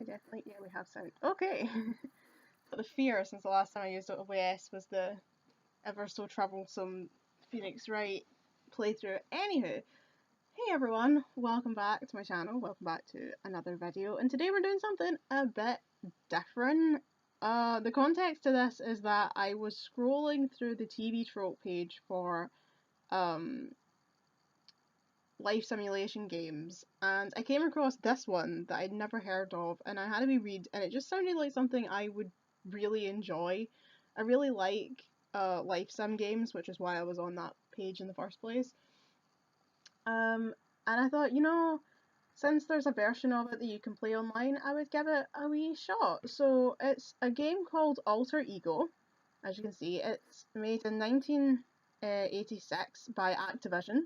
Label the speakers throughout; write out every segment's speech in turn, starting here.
Speaker 1: Yeah, we have sound. Okay. But the fear since the last time I used OBS was the ever so troublesome Phoenix Wright playthrough. Anywho, hey everyone, welcome back to my channel, welcome back to another video, and today we're doing something a bit different. The context to this is that I was scrolling through the TV trope page for life simulation games, and I came across this one that I'd never heard of, and I had to reread, and it just sounded like something I would really enjoy. I really like life sim games, which is why I was on that page in the first place. And I thought, you know, since there's a version of it that you can play online, I would give it a wee shot. So it's a game called Alter Ego. As you can see, it's made in 1986 by Activision,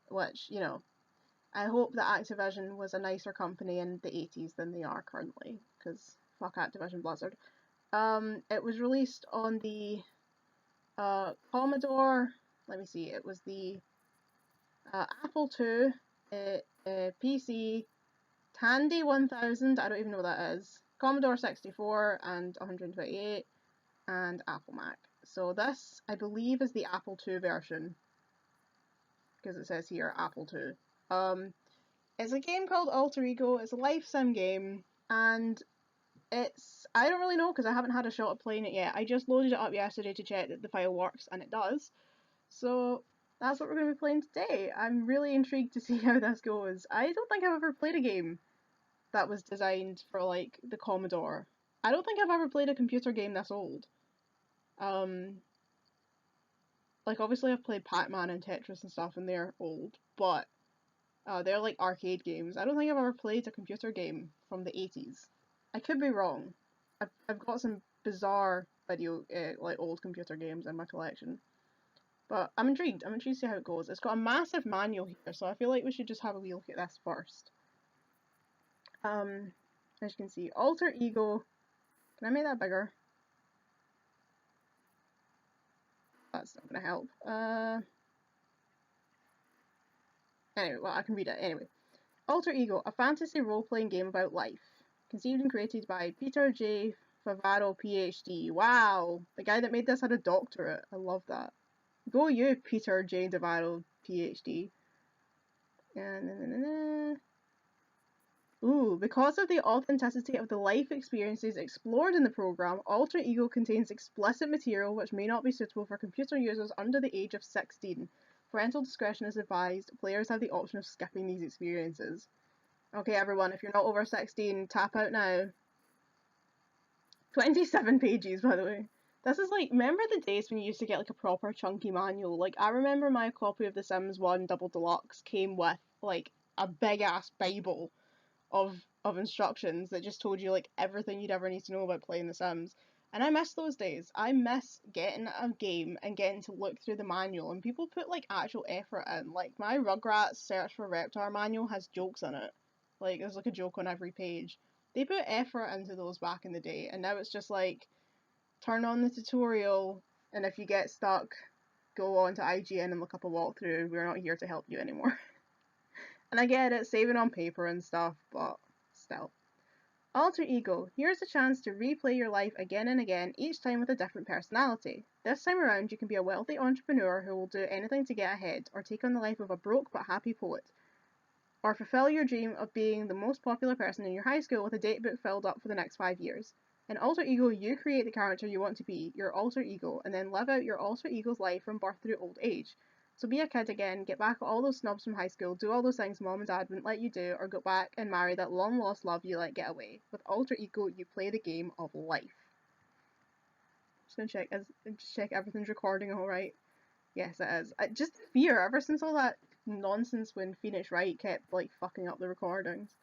Speaker 1: which, you know, I hope that Activision was a nicer company in the 80s than they are currently, because fuck Activision Blizzard. It was released on the Commodore, let me see, it was the Apple II, PC, Tandy 1000, I don't even know what that is, Commodore 64 and 128, and Apple Mac. So this, I believe, is the Apple II version, because it says here Apple II. It's a game called Alter Ego. It's a life sim game, and I don't really know because I haven't had a shot at playing it yet. I just loaded it up yesterday to check that the file works, and it does. So that's what we're going to be playing today. I'm really intrigued to see how this goes. I don't think I've ever played a game that was designed for, like, the Commodore. I don't think I've ever played a computer game this old. Like, obviously I've played Pac-Man and Tetris and stuff, and they're old, but they're like arcade games. I don't think I've ever played a computer game from the 80s. I could be wrong. I've got some bizarre like old computer games in my collection. But I'm intrigued. I'm intrigued to see how it goes. It's got a massive manual here, so I feel like we should just have a wee look at this first. As you can see, Alter Ego. Can I make that bigger? That's not gonna help. Anyway, well, I can read it. Anyway. Alter Ego, a fantasy role-playing game about life. Conceived and created by Peter J. Favaro, PhD. Wow! The guy that made this had a doctorate. I love that. Go you, Peter J. Favaro, PhD. Ooh, because of the authenticity of the life experiences explored in the program, Alter Ego contains explicit material which may not be suitable for computer users under the age of 16. Parental discretion is advised. Players have the option of skipping these experiences. Okay, everyone, if you're not over 16, tap out now. 27 pages, by the way. This is like, remember the days when you used to get like a proper chunky manual? Like, I remember my copy of The Sims 1 Double Deluxe came with like a big ass Bible of instructions that just told you like everything you'd ever need to know about playing The Sims. And I miss those days. I miss getting a game and getting to look through the manual, and people put like actual effort in. Like, my Rugrats Search for Reptar manual has jokes in it. Like, there's like a joke on every page. They put effort into those back in the day, and now it's just like, turn on the tutorial, and if you get stuck, go on to IGN and look up a walkthrough. We're not here to help you anymore. And I get it, saving on paper and stuff, but still. Alter Ego. Here's a chance to replay your life again and again, each time with a different personality. This time around, you can be a wealthy entrepreneur who will do anything to get ahead, or take on the life of a broke but happy poet. Or fulfill your dream of being the most popular person in your high school with a datebook filled up for the next 5 years. In Alter Ego, you create the character you want to be, your alter ego, and then live out your alter ego's life from birth through old age. So be a kid again, get back at all those snobs from high school, do all those things mom and dad wouldn't let you do, or go back and marry that long lost love you let get away. With Alter Ego, you play the game of life. Just gonna check everything's recording alright. Yes, it is. Just fear, ever since all that nonsense when Phoenix Wright kept like fucking up the recordings.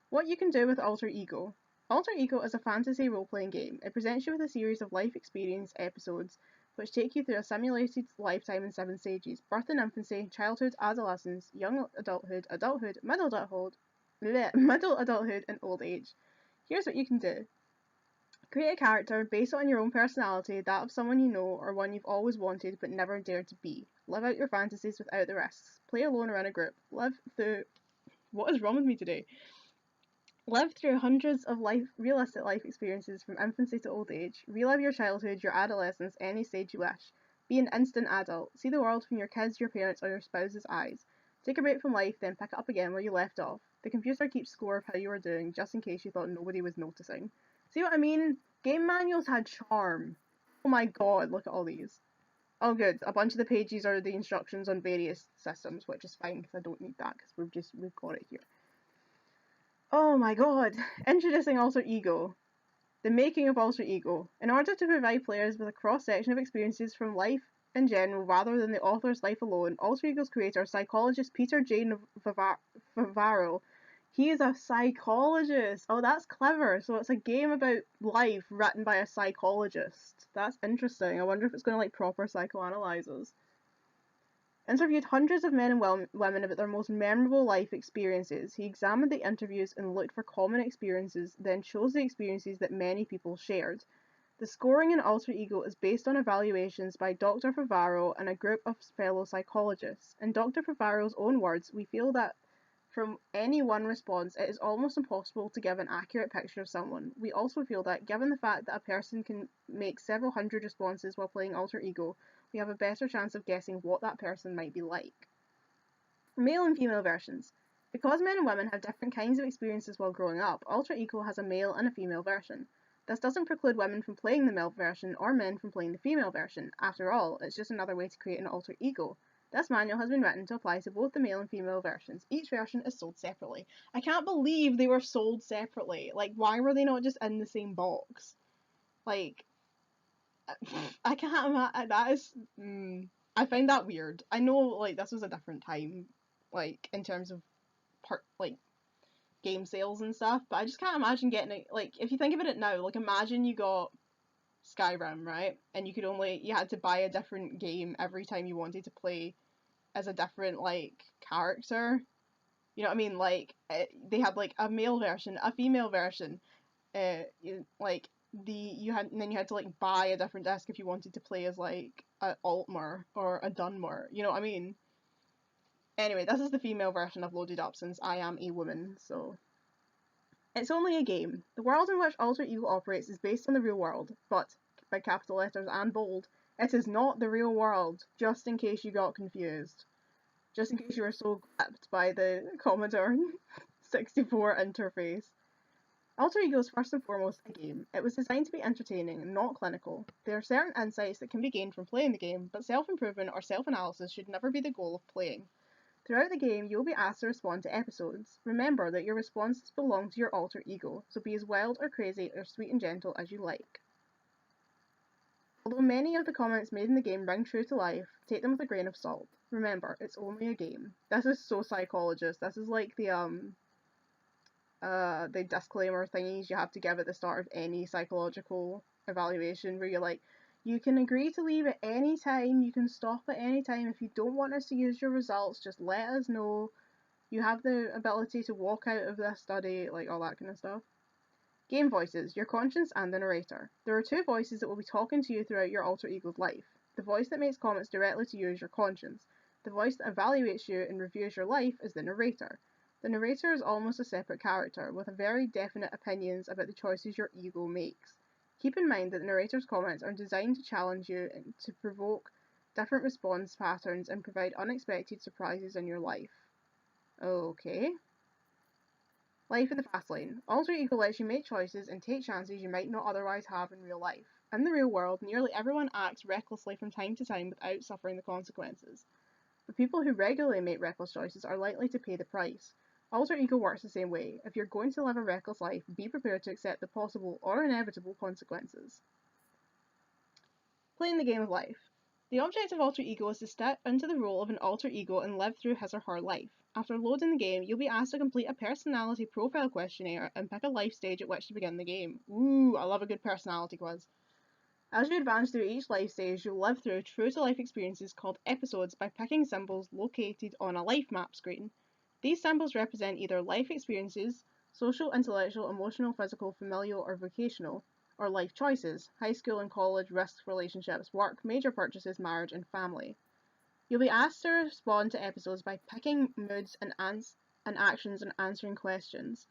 Speaker 1: What you can do with Alter Ego. Alter Ego is a fantasy role-playing game. It presents you with a series of life experience episodes which take you through a simulated lifetime in 7 stages: birth and infancy, childhood, adolescence, young adulthood, adulthood, middle adulthood, and old age. Here's what you can do. Create a character based on your own personality, that of someone you know or one you've always wanted but never dared to be. Live out your fantasies without the risks. Play alone or in a group. Live through... What is wrong with me today? Live through hundreds of realistic life experiences from infancy to old age. Relive your childhood, your adolescence, any stage you wish. Be an instant adult. See the world from your kids', your parents', or your spouse's eyes. Take a break from life, then pick it up again where you left off. The computer keeps score of how you are doing, just in case you thought nobody was noticing. See what I mean? Game manuals had charm. Oh my god, look at all these. Oh good, a bunch of the pages are the instructions on various systems, which is fine because I don't need that because we've got it here. Oh my god! Introducing Alter Ego. The making of Alter Ego. In order to provide players with a cross-section of experiences from life in general rather than the author's life alone, Alter Ego's creator, psychologist Peter J. Navarro, he is a psychologist. Oh, that's clever. So it's a game about life written by a psychologist. That's interesting. I wonder if it's going to like proper psychoanalyze us. Interviewed hundreds of men and women about their most memorable life experiences. He examined the interviews and looked for common experiences, then chose the experiences that many people shared. The scoring in Alter Ego is based on evaluations by Dr. Favaro and a group of fellow psychologists. In Dr. Favaro's own words, we feel that from any one response, it is almost impossible to give an accurate picture of someone. We also feel that, given the fact that a person can make several hundred responses while playing Alter Ego, we have a better chance of guessing what that person might be like. Male and female versions. Because men and women have different kinds of experiences while growing up, Alter Ego has a male and a female version. This doesn't preclude women from playing the male version or men from playing the female version. After all, it's just another way to create an alter ego. This manual has been written to apply to both the male and female versions. Each version is sold separately. I can't believe they were sold separately. Like, why were they not just in the same box? Like, I can't imagine. That is. I find that weird. I know, like, this was a different time, like, in terms of, game sales and stuff, but I just can't imagine getting it. Like, if you think about it now, like, imagine you got Skyrim, right? And you had to buy a different game every time you wanted to play as a different, like, character. You know what I mean? Like, they had, like, a male version, a female version, like, and then you had to, like, buy a different disc if you wanted to play as, like, a Altmer or a Dunmer. You know what I mean? Anyway, this is the female version I've loaded up since I am a woman, so. It's only a game. The world in which Alter Ego operates is based on the real world, but, by capital letters and bold, it is not the real world, just in case you got confused. Just in case you were so gripped by the Commodore 64 interface. Alter Ego is first and foremost a game. It was designed to be entertaining, not clinical. There are certain insights that can be gained from playing the game, but self-improvement or self-analysis should never be the goal of playing. Throughout the game, you will be asked to respond to episodes. Remember that your responses belong to your alter ego, so be as wild or crazy or sweet and gentle as you like. Although many of the comments made in the game ring true to life, take them with a grain of salt. Remember, it's only a game. This is so psychologist. This is like the disclaimer thingies you have to give at the start of any psychological evaluation where you're like, you can agree to leave at any time, you can stop at any time. If you don't want us to use your results, just let us know. You have the ability to walk out of this study, like all that kind of stuff. Game voices, your conscience and the narrator. There are two voices that will be talking to you throughout your alter ego's life. The voice that makes comments directly to you is your conscience. The voice that evaluates you and reviews your life is the narrator. The narrator is almost a separate character, with very definite opinions about the choices your ego makes. Keep in mind that the narrator's comments are designed to challenge you and to provoke different response patterns and provide unexpected surprises in your life. Okay. Life in the fast lane. Alter Ego lets you make choices and take chances you might not otherwise have in real life. In the real world, nearly everyone acts recklessly from time to time without suffering the consequences. But people who regularly make reckless choices are likely to pay the price. Alter Ego works the same way. If you're going to live a reckless life, be prepared to accept the possible or inevitable consequences. Playing the game of life. The object of Alter Ego is to step into the role of an alter ego and live through his or her life. After loading the game, you'll be asked to complete a personality profile questionnaire and pick a life stage at which to begin the game. Ooh, I love a good personality quiz. As you advance through each life stage, you'll live through true-to-life experiences called episodes by picking symbols located on a life map screen. These symbols represent either life experiences, social, intellectual, emotional, physical, familial, or vocational, or life choices, high school and college, risks, relationships, work, major purchases, marriage, and family. You'll be asked to respond to episodes by picking moods and actions and answering questions.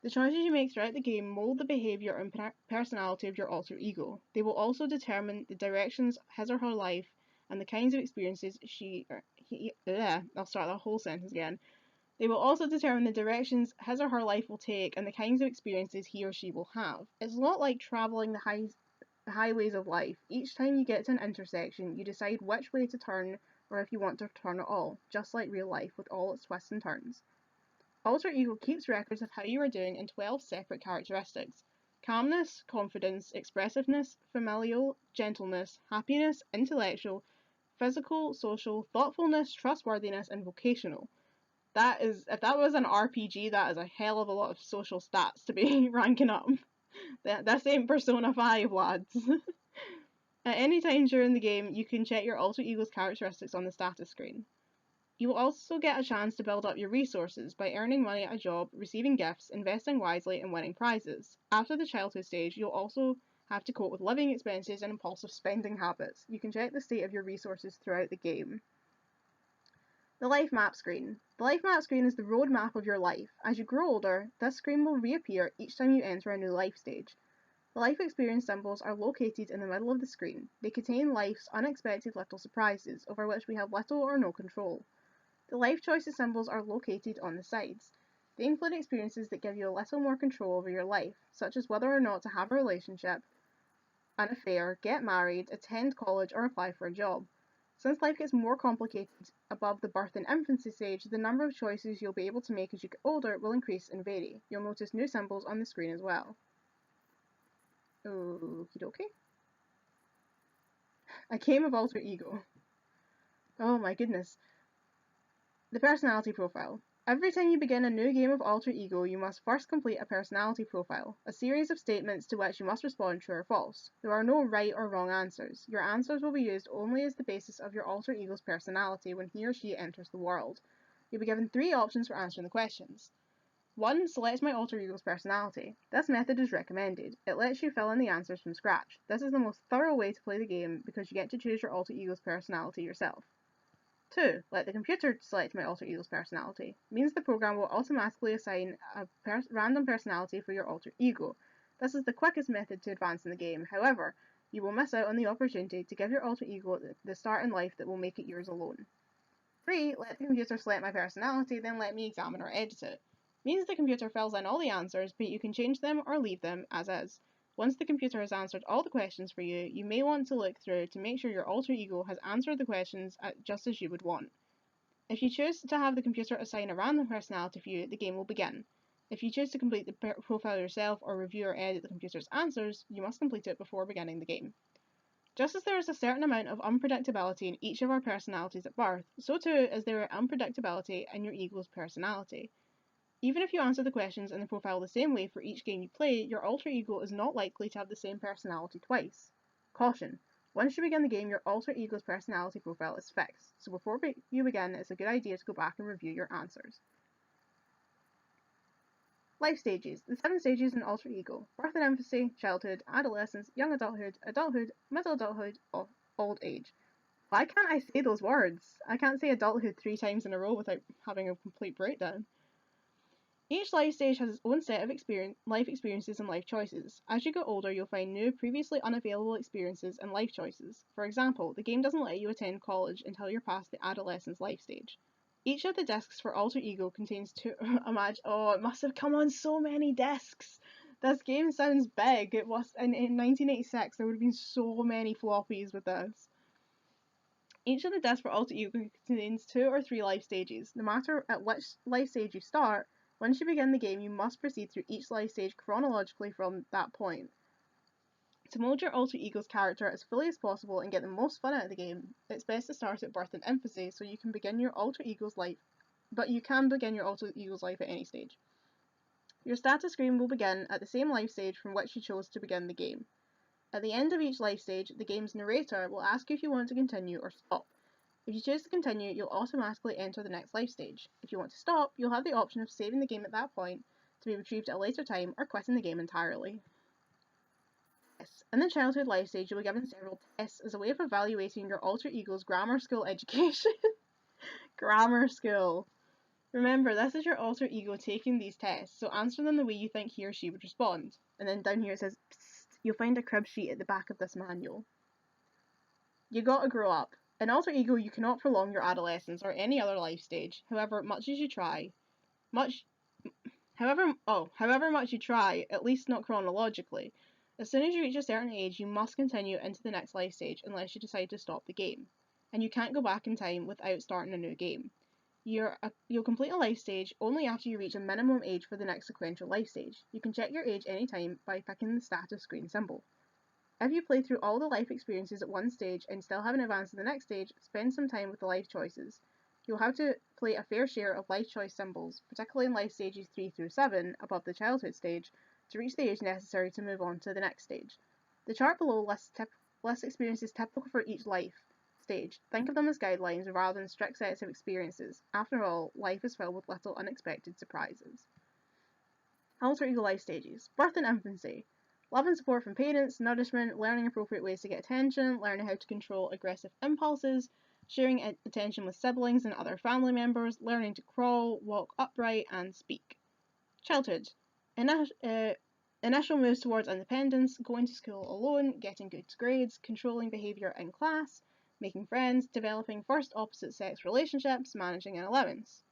Speaker 1: The choices you make throughout the game mold the behaviour and personality of your alter ego. They will also determine the directions his or her life and the kinds of experiences I'll start that whole sentence again. They will also determine the directions his or her life will take and the kinds of experiences he or she will have. It's a lot like travelling the highways of life. Each time you get to an intersection, you decide which way to turn or if you want to turn at all, just like real life with all its twists and turns. Alter Ego keeps records of how you are doing in 12 separate characteristics: calmness, confidence, expressiveness, familial, gentleness, happiness, intellectual, physical, social, thoughtfulness, trustworthiness, and vocational. That is, if that was an RPG, that is a hell of a lot of social stats to be ranking up. This ain't Persona 5, lads. At any time during the game, you can check your alter ego's characteristics on the status screen. You will also get a chance to build up your resources by earning money at a job, receiving gifts, investing wisely, and winning prizes. After the childhood stage, you'll also have to cope with living expenses and impulsive spending habits. You can check the state of your resources throughout the game. The Life Map screen. The Life Map screen is the road map of your life. As you grow older, this screen will reappear each time you enter a new life stage. The life experience symbols are located in the middle of the screen. They contain life's unexpected little surprises, over which we have little or no control. The life choices symbols are located on the sides. They include experiences that give you a little more control over your life, such as whether or not to have a relationship, an affair, get married, attend college, or apply for a job. Since life gets more complicated above the birth and infancy stage, the number of choices you'll be able to make as you get older will increase and vary. You'll notice new symbols on the screen as well. Okie dokie. A game of alter ego. Oh my goodness. The personality profile. Every time you begin a new game of alter ego, you must first complete a personality profile, a series of statements to which you must respond true or false. There are no right or wrong answers. Your answers will be used only as the basis of your alter ego's personality when he or she enters the world. You'll be given 3 options for answering the questions. 1. Select my alter ego's personality. This method is recommended. It lets you fill in the answers from scratch. This is the most thorough way to play the game because you get to choose your alter ego's personality yourself. 2. Let the computer select my alter ego's personality. Means the program will automatically assign a random personality for your alter ego. This is the quickest method to advance in the game. However, you will miss out on the opportunity to give your alter ego the start in life that will make it yours alone. 3. Let the computer select my personality, then let me examine or edit it. Means the computer fills in all the answers, but you can change them or leave them as is. Once the computer has answered all the questions for you, you may want to look through to make sure your alter ego has answered the questions just as you would want. If you choose to have the computer assign a random personality for you, the game will begin. If you choose to complete the profile yourself or review or edit the computer's answers, you must complete it before beginning the game. Just as there is a certain amount of unpredictability in each of our personalities at birth, so too is there unpredictability in your ego's personality. Even if you answer the questions in the profile the same way for each game you play, your alter ego is not likely to have the same personality twice. Caution: once you begin the game, your alter ego's personality profile is fixed, so before you begin, it's a good idea to go back and review your answers. Life stages. The 7 stages in alter ego: birth and infancy, childhood, adolescence, young adulthood, adulthood, middle adulthood, old age. Why can't I say those words? I can't say adulthood 3 times in a row without having a complete breakdown. Each life stage has its own set of life experiences and life choices. As you get older, you'll find new, previously unavailable experiences and life choices. For example, the game doesn't let you attend college until you're past the adolescence life stage. Each of the discs for Alter Ego contains 2. Oh, it must have come on so many discs! This game sounds big. It was in 1986. There would have been so many floppies with this. Each of the discs for Alter Ego contains 2 or 3 life stages. No matter at which life stage you start, once you begin the game, you must proceed through each life stage chronologically from that point. To mold your alter ego's character as fully as possible and get the most fun out of the game, it's best to start at birth and infancy so you can begin your alter ego's life, but you can begin your alter ego's life at any stage. Your status screen will begin at the same life stage from which you chose to begin the game. At the end of each life stage, the game's narrator will ask you if you want to continue or stop. If you choose to continue, you'll automatically enter the next life stage. If you want to stop, you'll have the option of saving the game at that point to be retrieved at a later time or quitting the game entirely. Yes. In the childhood life stage, you'll be given several tests as a way of evaluating your alter ego's grammar school education. Grammar school. Remember, this is your alter ego taking these tests, so answer them the way you think he or she would respond. And then down here it says, psst, you'll find a crib sheet at the back of this manual. You gotta grow up. In alter ego, you cannot prolong your adolescence or any other life stage, however much you try, however much you try, at least not chronologically. As soon as you reach a certain age, you must continue into the next life stage unless you decide to stop the game. And you can't go back in time without starting a new game. You'll complete a life stage only after you reach a minimum age for the next sequential life stage. You can check your age anytime by picking the status screen symbol. If you play through all the life experiences at one stage and still haven't advanced to the next stage, spend some time with the life choices. You'll have to play a fair share of life choice symbols, particularly in life stages 3 through 7, above the childhood stage, to reach the age necessary to move on to the next stage. The chart below lists experiences typical for each life stage. Think of them as guidelines rather than strict sets of experiences. After all, life is filled with little unexpected surprises. Alter ego life stages. Birth and infancy. Love and support from parents, nourishment, learning appropriate ways to get attention, learning how to control aggressive impulses, sharing attention with siblings and other family members, learning to crawl, walk upright, and speak. Childhood. Initial moves towards independence, going to school alone, getting good grades, controlling behaviour in class, making friends, developing first opposite sex relationships, managing an allowance.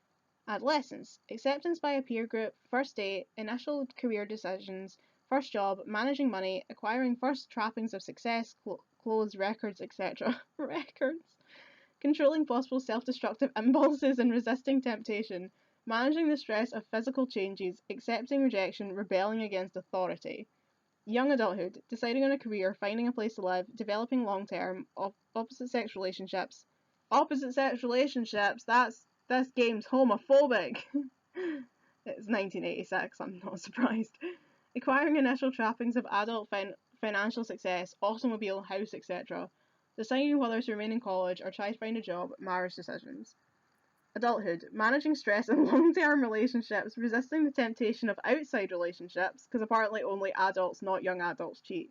Speaker 1: Adolescence. Acceptance by a peer group, first date, initial career decisions, first job, managing money, acquiring first trappings of success, clothes, records, etc. Records. Controlling possible self-destructive impulses and resisting temptation, managing the stress of physical changes, accepting rejection, rebelling against authority. Young adulthood, deciding on a career, finding a place to live, developing long-term, opposite sex relationships. Opposite sex relationships, this game's homophobic. It's 1986, I'm not surprised. Acquiring initial trappings of adult financial success, automobile, house, etc. Deciding whether to remain in college or try to find a job, marriage decisions. Adulthood, managing stress in long-term relationships, resisting the temptation of outside relationships, because apparently only adults, not young adults, cheat.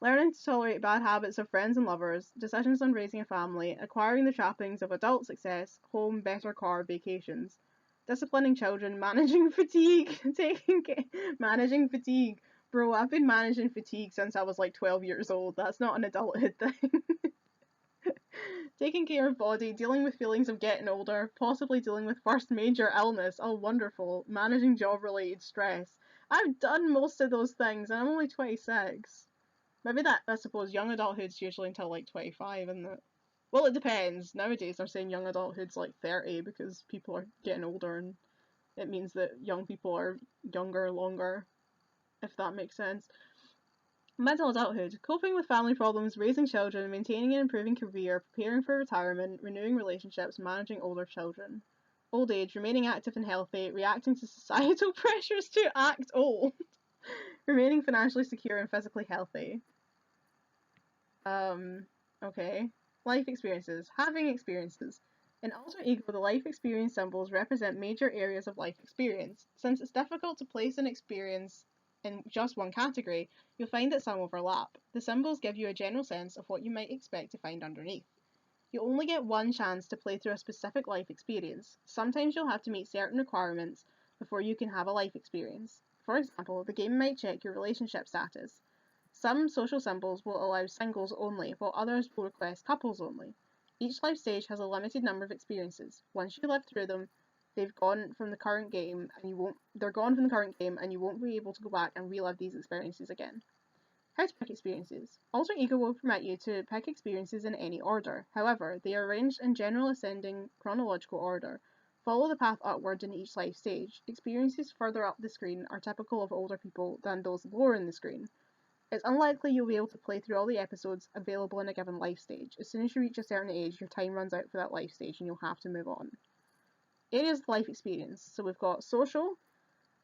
Speaker 1: Learning to tolerate bad habits of friends and lovers, decisions on raising a family, acquiring the trappings of adult success, home, better car, vacations. Disciplining children, managing fatigue, managing fatigue. Bro, I've been managing fatigue since I was like 12 years old. That's not an adulthood thing. Taking care of body, dealing with feelings of getting older, possibly dealing with first major illness. Oh, wonderful. Managing job-related stress. I've done most of those things, and I'm only 26. Maybe that, I suppose, young adulthood's usually until like 25, isn't it? Well, it depends. Nowadays they're saying young adulthood's like 30 because people are getting older and it means that young people are younger longer, if that makes sense. Middle adulthood. Coping with family problems, raising children, maintaining and improving career, preparing for retirement, renewing relationships, managing older children. Old age. Remaining active and healthy, reacting to societal pressures to act old. Remaining financially secure and physically healthy. Okay. Life experiences. Having experiences. In Alter Ego, the life experience symbols represent major areas of life experience. Since it's difficult to place an experience in just one category, you'll find that some overlap. The symbols give you a general sense of what you might expect to find underneath. You only get one chance to play through a specific life experience. Sometimes you'll have to meet certain requirements before you can have a life experience. For example, the game might check your relationship status. Some social symbols will allow singles only, while others will request couples only. Each life stage has a limited number of experiences. Once you live through them, they're gone from the current game, and you won't be able to go back and relive these experiences again. How to pick experiences. Alter Ego will permit you to pick experiences in any order. However, they are arranged in general ascending chronological order. Follow the path upward in each life stage. Experiences further up the screen are typical of older people than those lower in the screen. It's unlikely you'll be able to play through all the episodes available in a given life stage. As soon as you reach a certain age, your time runs out for that life stage and you'll have to move on. Areas of life experience. So we've got social,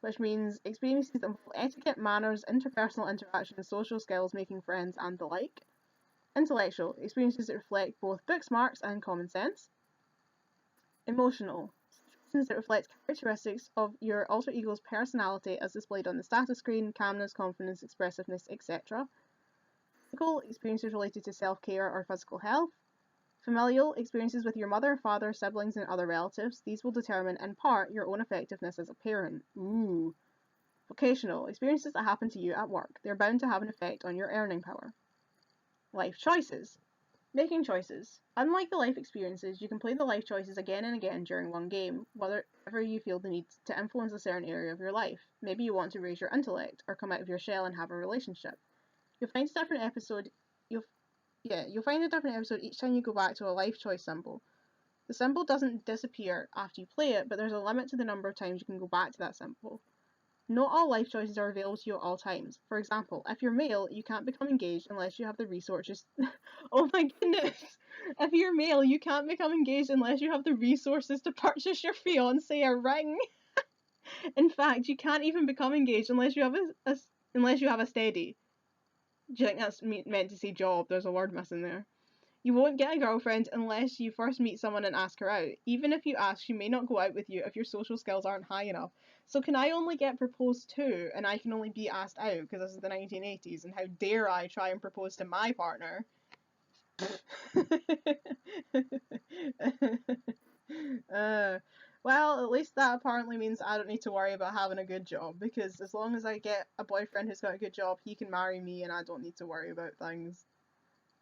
Speaker 1: which means experiences that involve etiquette, manners, interpersonal interactions, social skills, making friends, and the like. Intellectual, experiences that reflect both book smarts and common sense. Emotional, situations that reflect characteristics of your alter ego's personality as displayed on the status screen, calmness, confidence, expressiveness, etc. Physical, experiences related to self-care or physical health. Familial experiences with your mother, father, siblings, and other relatives. These will determine, in part, your own effectiveness as a parent. Ooh. Vocational experiences that happen to you at work. They're bound to have an effect on your earning power. Life choices. Making choices. Unlike the life experiences, you can play the life choices again and again during one game, whenever you feel the need to influence a certain area of your life. Maybe you want to raise your intellect, or come out of your shell and have a relationship. You'll find a different episode each time you go back to a life choice symbol. The symbol doesn't disappear after you play it, but there's a limit to the number of times you can go back to that symbol. Not all life choices are available to you at all times. For example, if you're male, you can't become engaged unless you have the resources. Oh my goodness! If you're male, you can't become engaged unless you have the resources to purchase your fiancé a ring. In fact, you can't even become engaged unless you have a steady. Do you think that's meant to say job? There's a word missing there. You won't get a girlfriend unless you first meet someone and ask her out. Even if you ask, she may not go out with you if your social skills aren't high enough. So can I only get proposed to, and I can only be asked out because this is the 1980s, and how dare I try and propose to my partner? Well, at least that apparently means I don't need to worry about having a good job, because as long as I get a boyfriend who's got a good job, he can marry me and I don't need to worry about things.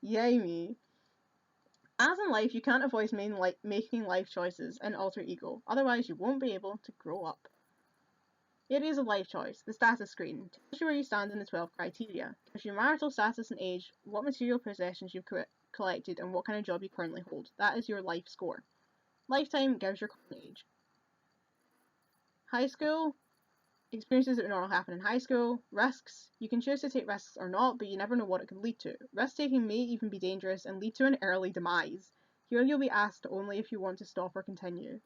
Speaker 1: Yay me. As in life, you can't avoid making life choices in Alter Ego, otherwise you won't be able to grow up. Areas of life choice. The status screen tells you where you stand in the 12 criteria. Gives you marital status and age, what material possessions you've collected, and what kind of job you currently hold. That is your life score. Lifetime gives your current age. High school. Experiences that would normally happen in high school. Risks. You can choose to take risks or not, but you never know what it could lead to. Risk-taking may even be dangerous and lead to an early demise. Here you'll be asked only if you want to stop or continue.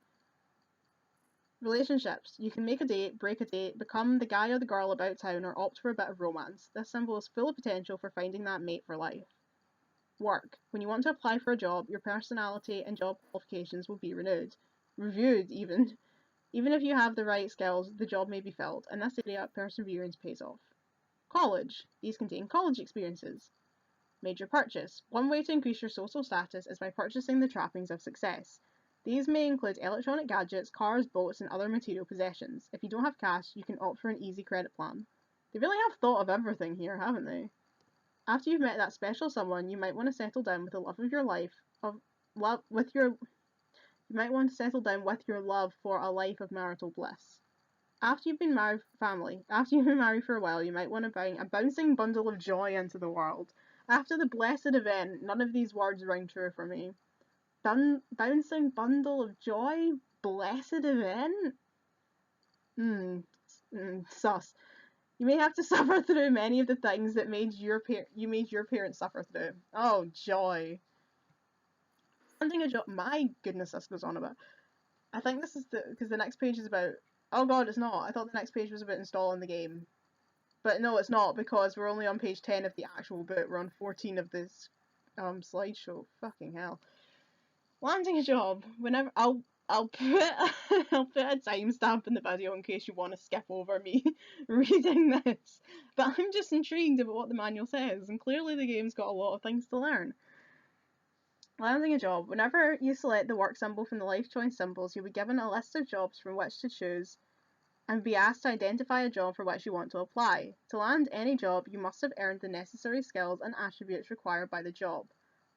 Speaker 1: Relationships. You can make a date, break a date, become the guy or the girl about town, or opt for a bit of romance. This symbol is full of potential for finding that mate for life. Work. When you want to apply for a job, your personality and job qualifications will be reviewed even. Even if you have the right skills, the job may be filled. In this area, perseverance pays off. College. These contain college experiences. Major purchase. One way to increase your social status is by purchasing the trappings of success. These may include electronic gadgets, cars, boats, and other material possessions. If you don't have cash, you can opt for an easy credit plan. They really have thought of everything here, haven't they? After you've met that special someone, you might want to settle down with the love of your life, You might want to settle down with your love for a life of marital bliss. After you've been married for a while, you might want to bring a bouncing bundle of joy into the world. After the blessed event, none of these words ring true for me. Bouncing bundle of joy? Blessed event? Sus. You may have to suffer through many of the things that you made your parents suffer through. Oh, joy. Finding a job. My goodness, this goes on a bit. I think this is because the next page is about. Oh god, it's not. I thought the next page was about installing the game. But no, it's not, because we're only on page 10 of the actual book. We're on 14 of this slideshow. Fucking hell. Landing a job. Whenever I'll put I'll put a timestamp in the video in case you want to skip over me reading this. But I'm just intrigued about what the manual says, and clearly the game's got a lot of things to learn. Landing a job. Whenever you select the work symbol from the life choice symbols, you'll be given a list of jobs from which to choose and be asked to identify a job for which you want to apply. To land any job, you must have earned the necessary skills and attributes required by the job.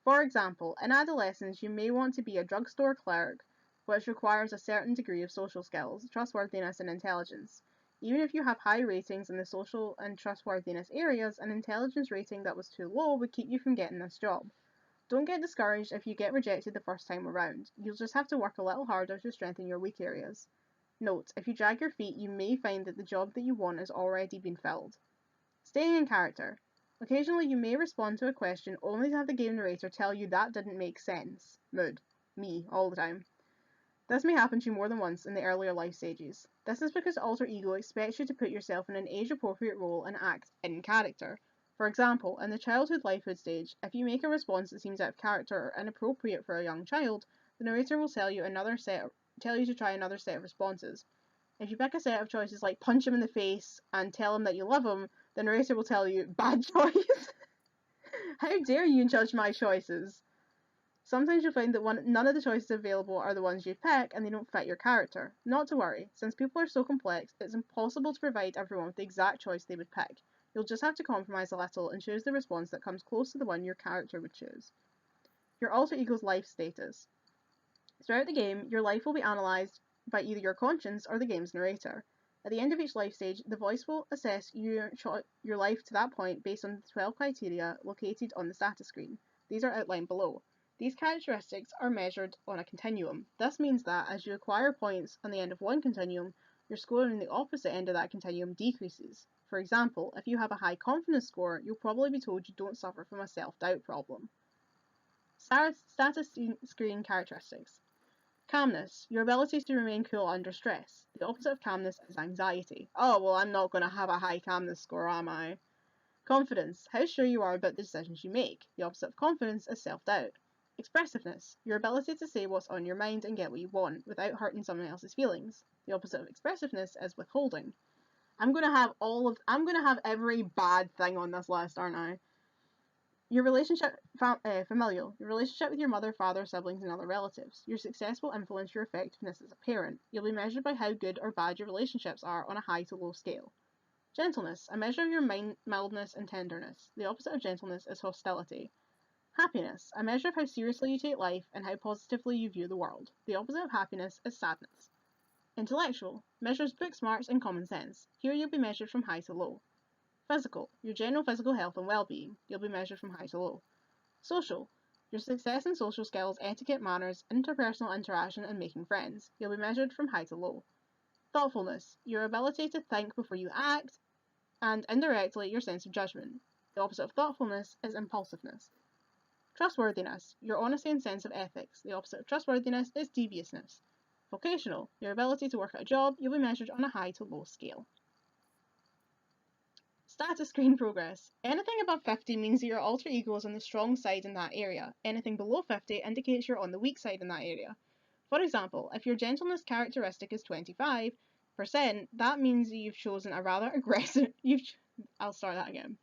Speaker 1: For example, in adolescence, you may want to be a drugstore clerk, which requires a certain degree of social skills, trustworthiness, and intelligence. Even if you have high ratings in the social and trustworthiness areas, an intelligence rating that was too low would keep you from getting this job. Don't get discouraged if you get rejected the first time around. You'll just have to work a little harder to strengthen your weak areas. Note, if you drag your feet, you may find that the job that you want has already been filled. Staying in character. Occasionally you may respond to a question only to have the game narrator tell you that didn't make sense. Mood. Me, all the time. This may happen to you more than once in the earlier life stages. This is because Alter Ego expects you to put yourself in an age-appropriate role and act in character. For example, in the childhood-lifehood stage, if you make a response that seems out of character or inappropriate for a young child, the narrator will tell you to try another set of responses. If you pick a set of choices like punch him in the face and tell him that you love him, the narrator will tell you, bad choice. How dare you judge my choices? Sometimes you'll find that none of the choices available are the ones you'd pick and they don't fit your character. Not to worry, since people are so complex, it's impossible to provide everyone with the exact choice they would pick. You'll just have to compromise a little and choose the response that comes close to the one your character would choose. Your alter ego's life status. Throughout the game, your life will be analysed by either your conscience or the game's narrator. At the end of each life stage, the voice will assess your life to that point based on the 12 criteria located on the status screen. These are outlined below. These characteristics are measured on a continuum. This means that as you acquire points on the end of one continuum, your score on the opposite end of that continuum decreases. For example, if you have a high confidence score, you'll probably be told you don't suffer from a self-doubt problem. Status screen characteristics. Calmness, your ability to remain cool under stress. The opposite of calmness is anxiety. Oh, well, I'm not going to have a high calmness score, am I? Confidence, how sure you are about the decisions you make. The opposite of confidence is self-doubt. Expressiveness, your ability to say what's on your mind and get what you want without hurting someone else's feelings. The opposite of expressiveness is withholding. I'm going to have every bad thing on this list, aren't I? Your relationship, familial. Your relationship with your mother, father, siblings, and other relatives. Your success will influence your effectiveness as a parent. You'll be measured by how good or bad your relationships are on a high to low scale. Gentleness, a measure of your mildness and tenderness. The opposite of gentleness is hostility. Happiness, a measure of how seriously you take life and how positively you view the world. The opposite of happiness is sadness. Intellectual, measures book smarts and common sense. Here you'll be measured from high to low. Physical, your general physical health and well-being. You'll be measured from high to low. Social, your success in social skills, etiquette, manners, interpersonal interaction, and making friends. You'll be measured from high to low. Thoughtfulness, your ability to think before you act, and indirectly your sense of judgment. The opposite of thoughtfulness is impulsiveness. Trustworthiness, your honesty and sense of ethics. The opposite of trustworthiness is deviousness. Vocational, your ability to work at a job. You'll be measured on a high to low scale. Status screen progress. Anything above 50 means that your alter ego is on the strong side in that area. Anything below 50 indicates you're on the weak side in that area. For example, if your gentleness characteristic is 25%, that means that you've chosen a rather aggressive... I'll start that again.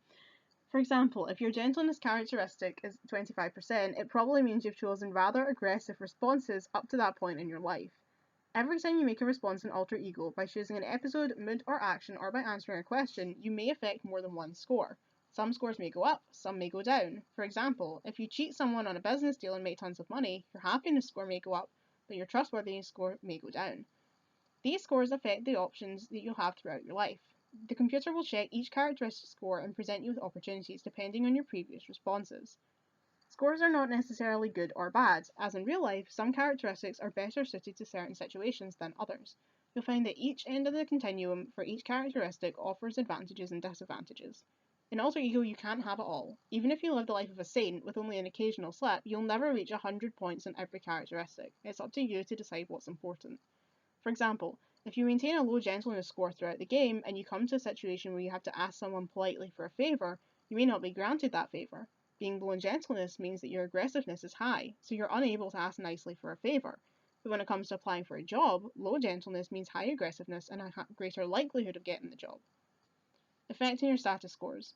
Speaker 1: For example, if your gentleness characteristic is 25%, it probably means you've chosen rather aggressive responses up to that point in your life. Every time you make a response in alter ego, by choosing an episode, mood, or action, or by answering a question, you may affect more than one score. Some scores may go up, some may go down. For example, if you cheat someone on a business deal and make tons of money, your happiness score may go up, but your trustworthiness score may go down. These scores affect the options that you'll have throughout your life. The computer will check each characteristic score and present you with opportunities depending on your previous responses. Scores are not necessarily good or bad, as in real life, some characteristics are better suited to certain situations than others. You'll find that each end of the continuum for each characteristic offers advantages and disadvantages. In alter ego, you can't have it all. Even if you live the life of a saint with only an occasional slip, you'll never reach 100 points on every characteristic. It's up to you to decide what's important. For example, if you maintain a low gentleness score throughout the game and you come to a situation where you have to ask someone politely for a favour, you may not be granted that favour. Being low in gentleness means that your aggressiveness is high, so you're unable to ask nicely for a favour. But when it comes to applying for a job, low gentleness means high aggressiveness and a greater likelihood of getting the job. Affecting your status scores.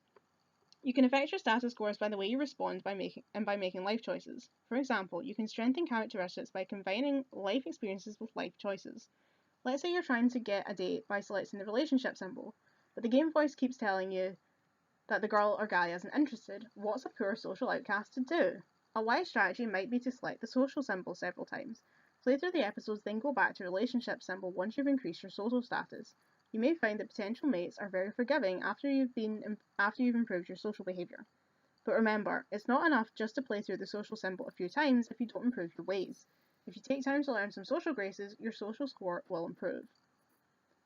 Speaker 1: You can affect your status scores by the way you respond by making life choices. For example, you can strengthen characteristics by combining life experiences with life choices. Let's say you're trying to get a date by selecting the relationship symbol, but the game voice keeps telling you that the girl or guy isn't interested. What's a poor social outcast to do? A wise strategy might be to select the social symbol several times. Play through the episodes, then go back to relationship symbol once you've increased your social status. You may find that potential mates are very forgiving after you've improved your social behaviour. But remember, it's not enough just to play through the social symbol a few times if you don't improve your ways. If you take time to learn some social graces, your social score will improve.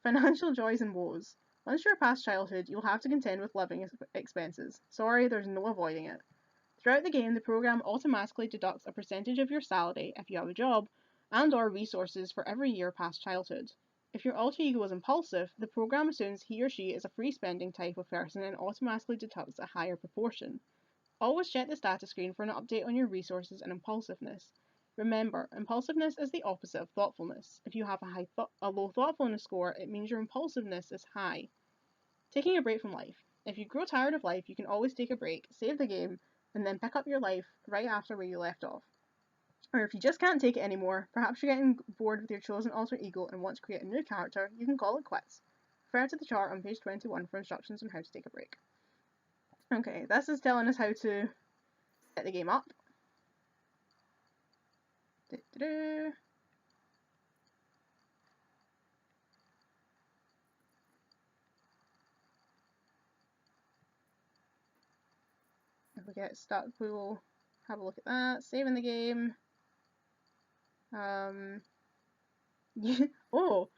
Speaker 1: Financial joys and woes. Once you're past childhood, you'll have to contend with living expenses. Sorry, there's no avoiding it. Throughout the game, the program automatically deducts a percentage of your salary if you have a job, and or resources for every year past childhood. If your alter ego is impulsive, the program assumes he or she is a free spending type of person and automatically deducts a higher proportion. Always check the status screen for an update on your resources and impulsiveness. Remember, impulsiveness is the opposite of thoughtfulness. If you have a low thoughtfulness score, it means your impulsiveness is high. Taking a break from life. If you grow tired of life, you can always take a break, save the game, and then pick up your life right after where you left off. Or if you just can't take it anymore, perhaps you're getting bored with your chosen alter ego and want to create a new character, you can call it quits. Refer to the chart on page 21 for instructions on how to take a break. Okay, this is telling us how to set the game up. Da-da-da. If we get stuck, we will have a look at that. Saving the game. Oh!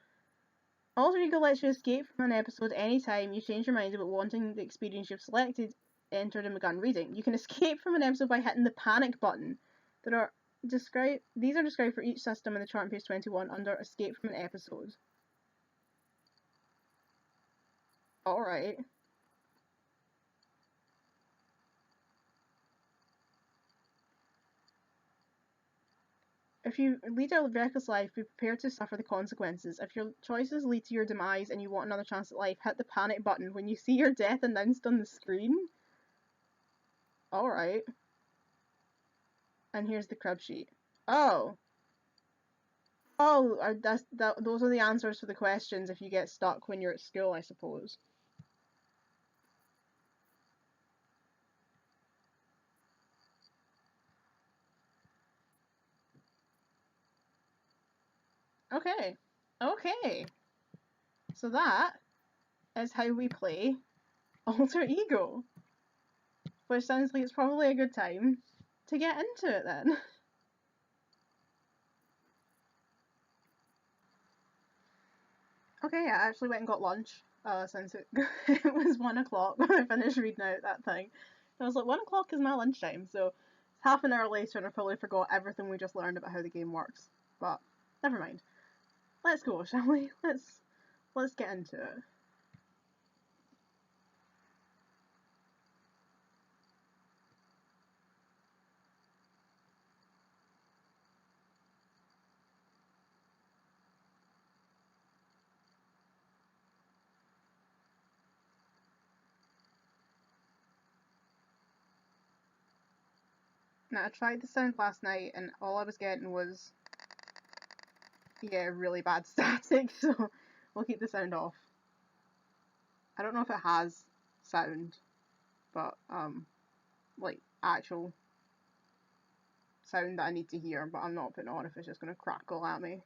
Speaker 1: Alter Ego lets you escape from an episode anytime you change your mind about wanting the experience you've selected, entered, and begun reading. You can escape from an episode by hitting the panic button. These are described for each system in the chart on page 21 under Escape from an Episode. Alright. If you lead a reckless life, be prepared to suffer the consequences. If your choices lead to your demise and you want another chance at life, hit the panic button when you see your death announced on the screen. Alright. And here's the crib sheet. Oh! Oh, those are the answers for the questions if you get stuck when you're at school, I suppose. Okay. Okay. So that is how we play Alter Ego. Which sounds like it's probably a good time to get into it then. Okay, I actually went and got lunch, since it was 1 o'clock when I finished reading out that thing. And I was like, 1 o'clock is my lunchtime, so it's half an hour later and I probably forgot everything we just learned about how the game works. But, never mind. Let's go, shall we? Let's get into it. Now, I tried the sound last night and all I was getting was, yeah, really bad static, so we'll keep the sound off. I don't know if it has sound, but, like, actual sound that I need to hear, but I'm not putting it on if it's just going to crackle at me.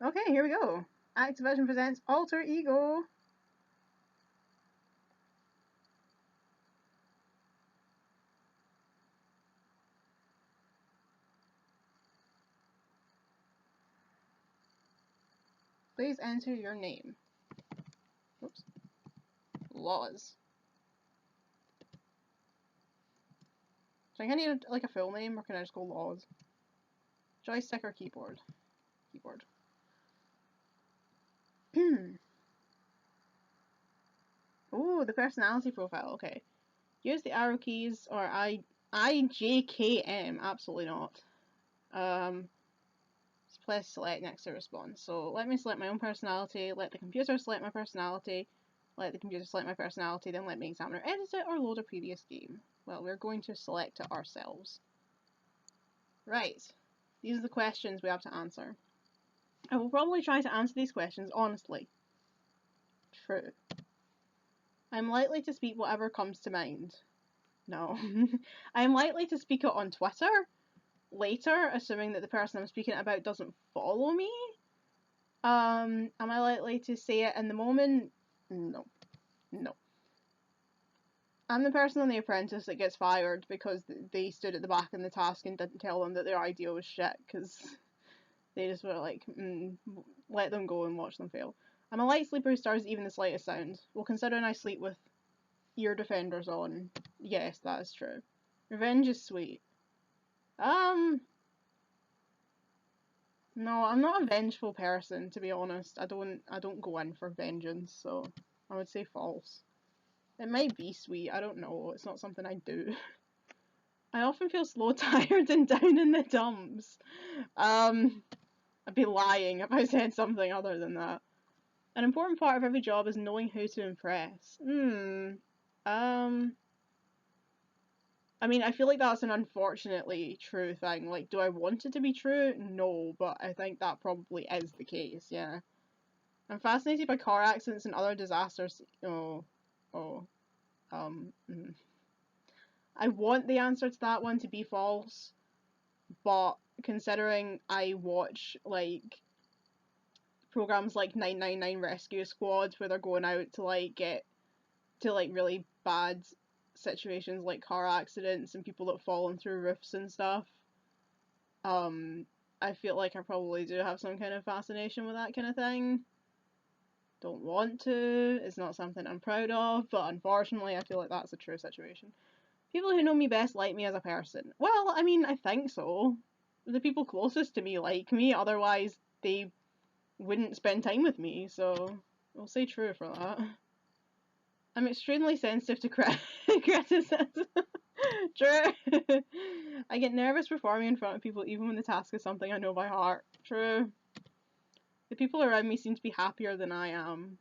Speaker 1: Okay, here we go. Activision presents Alter Ego. Please enter your name. Oops. Loz. Do I think I need like a full name, or can I just go Loz? Joystick or keyboard? Keyboard. Ooh, the personality profile. Okay. Use the arrow keys or IJKM. Absolutely not. Press select next to response. So let me select my own personality, let the computer select my personality, let the computer select my personality, then let me examiner edit it or load a previous game. Well, we're going to select it ourselves. Right. These are the questions we have to answer. I will probably try to answer these questions honestly. True. I'm likely to speak whatever comes to mind. No. I'm likely to speak it on Twitter later, assuming that the person I'm speaking about doesn't follow me. Am I likely to say it in the moment? No. No. I'm the person on The Apprentice that gets fired because they stood at the back in the task and didn't tell them that their idea was shit, because they just were like, let them go and watch them fail. I'm a light sleeper who stirs even the slightest sound. Well, considering I sleep with ear defenders on, yes, that is true. Revenge is sweet. No, I'm not a vengeful person, to be honest. I don't go in for vengeance, so I would say false. It might be sweet, I don't know. It's not something I do. I often feel slow, tired, and down in the dumps. I'd be lying if I said something other than that. An important part of every job is knowing who to impress. I mean, I feel like that's an unfortunately true thing. Like, do I want it to be true? No, but I think that probably is the case, yeah. I'm fascinated by car accidents and other disasters. Mm. I want the answer to that one to be false, but considering I watch, like, programs like 999 Rescue Squad where they're going out to, like, get to, like, really bad situations like car accidents and people that fallen through roofs and stuff, I feel like I probably do have some kind of fascination with that kind of thing. Don't want to, it's not something I'm proud of, but unfortunately I feel like that's a true situation. People who know me best like me as a person. Well, I mean, I think so. The people closest to me like me, otherwise they wouldn't spend time with me, so I'll say true for that. I'm extremely sensitive to criticism. True. I get nervous performing in front of people even when the task is something I know by heart. True. The people around me seem to be happier than I am.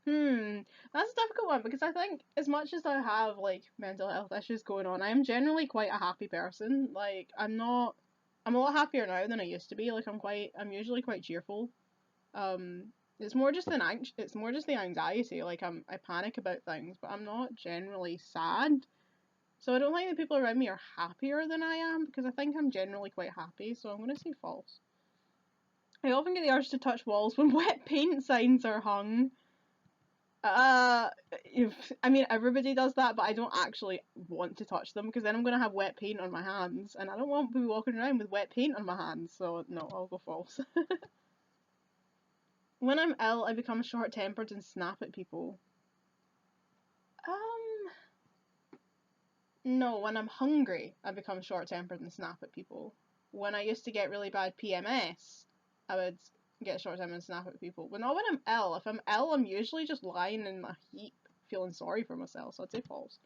Speaker 1: That's a difficult one because I think as much as I have like mental health issues going on, I am generally quite a happy person. Like I'm a lot happier now than I used to be. Like I'm usually quite cheerful. It's more just the anxiety. Like I panic about things, but I'm not generally sad. So I don't think the people around me are happier than I am because I think I'm generally quite happy. So I'm gonna say false. I often get the urge to touch walls when wet paint signs are hung. Uh, I mean, everybody does that, but I don't actually want to touch them because then I'm gonna have wet paint on my hands, and I don't want to be walking around with wet paint on my hands. So no, I'll go false. When I'm ill, I become short-tempered and snap at people. No, when I'm hungry, I become short-tempered and snap at people. When I used to get really bad PMS, I would get short-tempered and snap at people. But not when I'm ill. If I'm ill, I'm usually just lying in a heap, feeling sorry for myself, so I'd say false.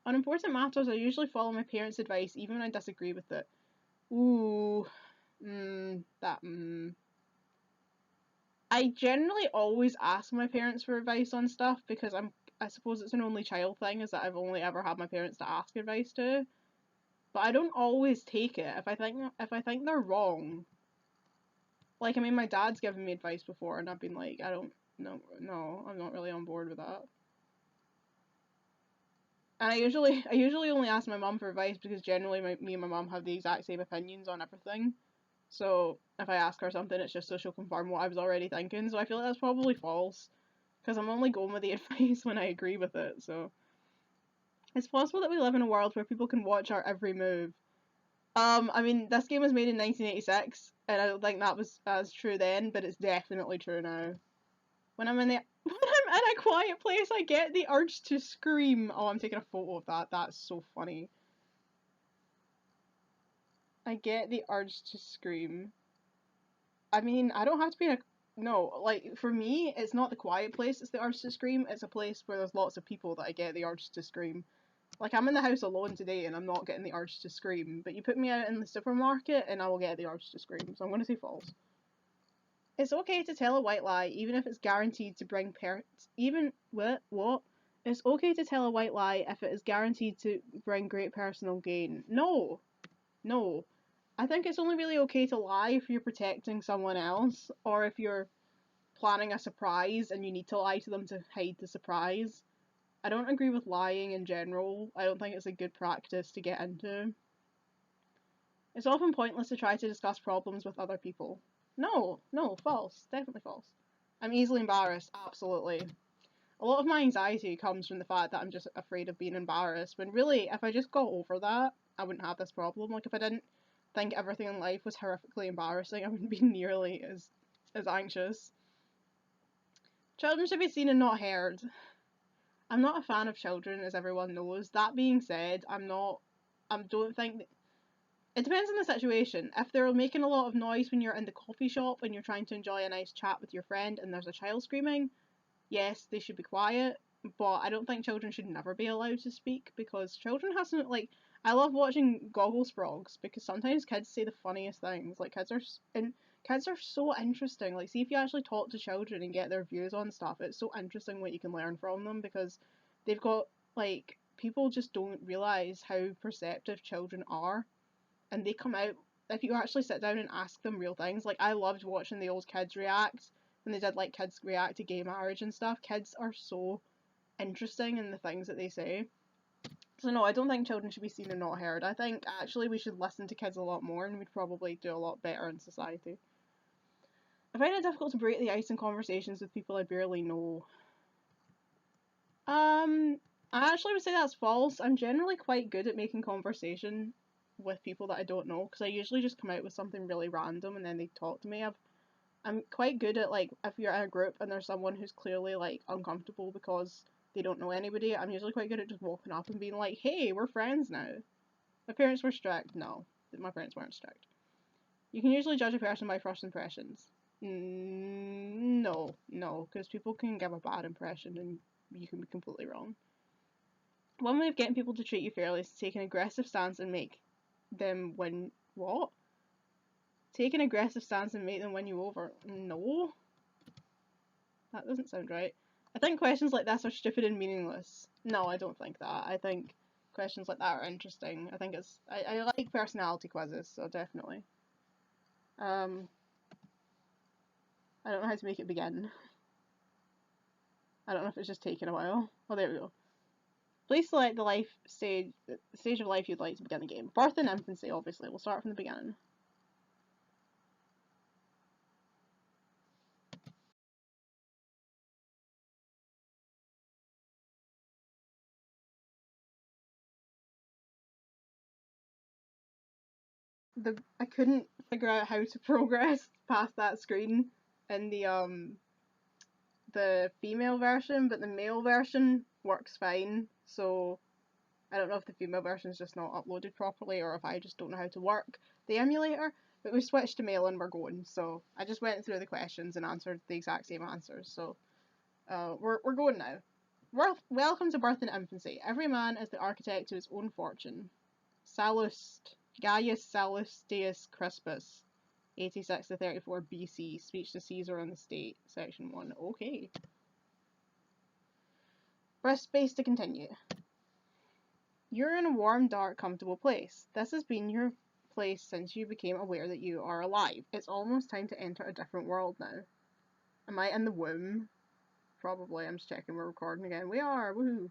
Speaker 1: On important matters, I usually follow my parents' advice, even when I disagree with it. Ooh, I generally always ask my parents for advice on stuff because I suppose it's an only child thing, is that I've only ever had my parents to ask advice to. But I don't always take it if I think they're wrong. Like, I mean, my dad's given me advice before, and I've been like, I don't no, I'm not really on board with that. And I usually only ask my mum for advice because generally me and my mum have the exact same opinions on everything. So if I ask her something, it's just so she'll confirm what I was already thinking. So I feel like that's probably false because I'm only going with the advice when I agree with it. So it's possible that we live in a world where people can watch our every move. I mean, this game was made in 1986, and I don't think that was as true then, but it's definitely true now. When I'm in a quiet place, I get the urge to scream. Oh, I'm taking a photo of that. That's so funny. I get the urge to scream. I mean, I don't have to be in a no, like for me, it's not the quiet place. It's the urge to scream. It's a place where there's lots of people that I get the urge to scream. Like, I'm in the house alone today and I'm not getting the urge to scream, but you put me out in the supermarket and I will get the urge to scream, so I'm going to say false. It's okay to tell a white lie, even if it's guaranteed to bring even, what? It's okay to tell a white lie if it is guaranteed to bring great personal gain. No. No. I think it's only really okay to lie if you're protecting someone else, or if you're planning a surprise and you need to lie to them to hide the surprise. I don't agree with lying in general. I don't think it's a good practice to get into. It's often pointless to try to discuss problems with other people. No, false. Definitely false. I'm easily embarrassed, absolutely. A lot of my anxiety comes from the fact that I'm just afraid of being embarrassed, when really, if I just got over that, I wouldn't have this problem. Like, if I didn't think everything in life was horrifically embarrassing, I wouldn't be nearly as anxious. Children should be seen and not heard. I'm not a fan of children, as everyone knows. That being said, I don't think it depends on the situation. If they're making a lot of noise when you're in the coffee shop and you're trying to enjoy a nice chat with your friend and there's a child screaming, yes, they should be quiet. But I don't think children should never be allowed to speak because children have some, like, I love watching Goggle Frogs because sometimes kids say the funniest things. Like, kids are so interesting. Like, see if you actually talk to children and get their views on stuff. It's so interesting what you can learn from them because they've got like people just don't realise how perceptive children are. And they come out, if you actually sit down and ask them real things, like I loved watching the old kids react, when they did like kids react to gay marriage and stuff. Kids are so interesting in the things that they say. So no, I don't think children should be seen and not heard. I think actually we should listen to kids a lot more, and we'd probably do a lot better in society. I find it difficult to break the ice in conversations with people I barely know. I actually would say that's false. I'm generally quite good at making conversation with people that I don't know, because I usually just come out with something really random and then they talk to me. I'm quite good at, like, if you're in a group and there's someone who's clearly, like, uncomfortable because they don't know anybody, I'm usually quite good at just walking up and being like, hey, we're friends now. My parents were strict. No, my parents weren't strict. You can usually judge a person by first impressions. No, because people can give a bad impression and you can be completely wrong. One way of getting people to treat you fairly is to take an aggressive stance and make them win. What? Take an aggressive stance and make them win you over. No. That doesn't sound right. I think questions like this are stupid and meaningless. No, I don't think that. I think questions like that are interesting. I think I like personality quizzes, so definitely. I don't know how to make it begin. I don't know if it's just taking a while. Oh, there we go. Please select the stage of life you'd like to begin the game. Birth and infancy, obviously. We'll start from the beginning. I couldn't figure out how to progress past that screen in the female version, but the male version works fine. So I don't know if the female version is just not uploaded properly or if I just don't know how to work the emulator. But we switched to male and we're going. So I just went through the questions and answered the exact same answers. So we're going now. Welcome to birth and infancy. Every man is the architect to his own fortune. Gaius Sallustius Crispus, 86 to 34 BC, speech to Caesar and the state, section 1. Okay. Press space to continue. You're in a warm, dark, comfortable place. This has been your place since you became aware that you are alive. It's almost time to enter a different world now. Am I in the womb? Probably. I'm just checking we're recording again. We are! Woohoo!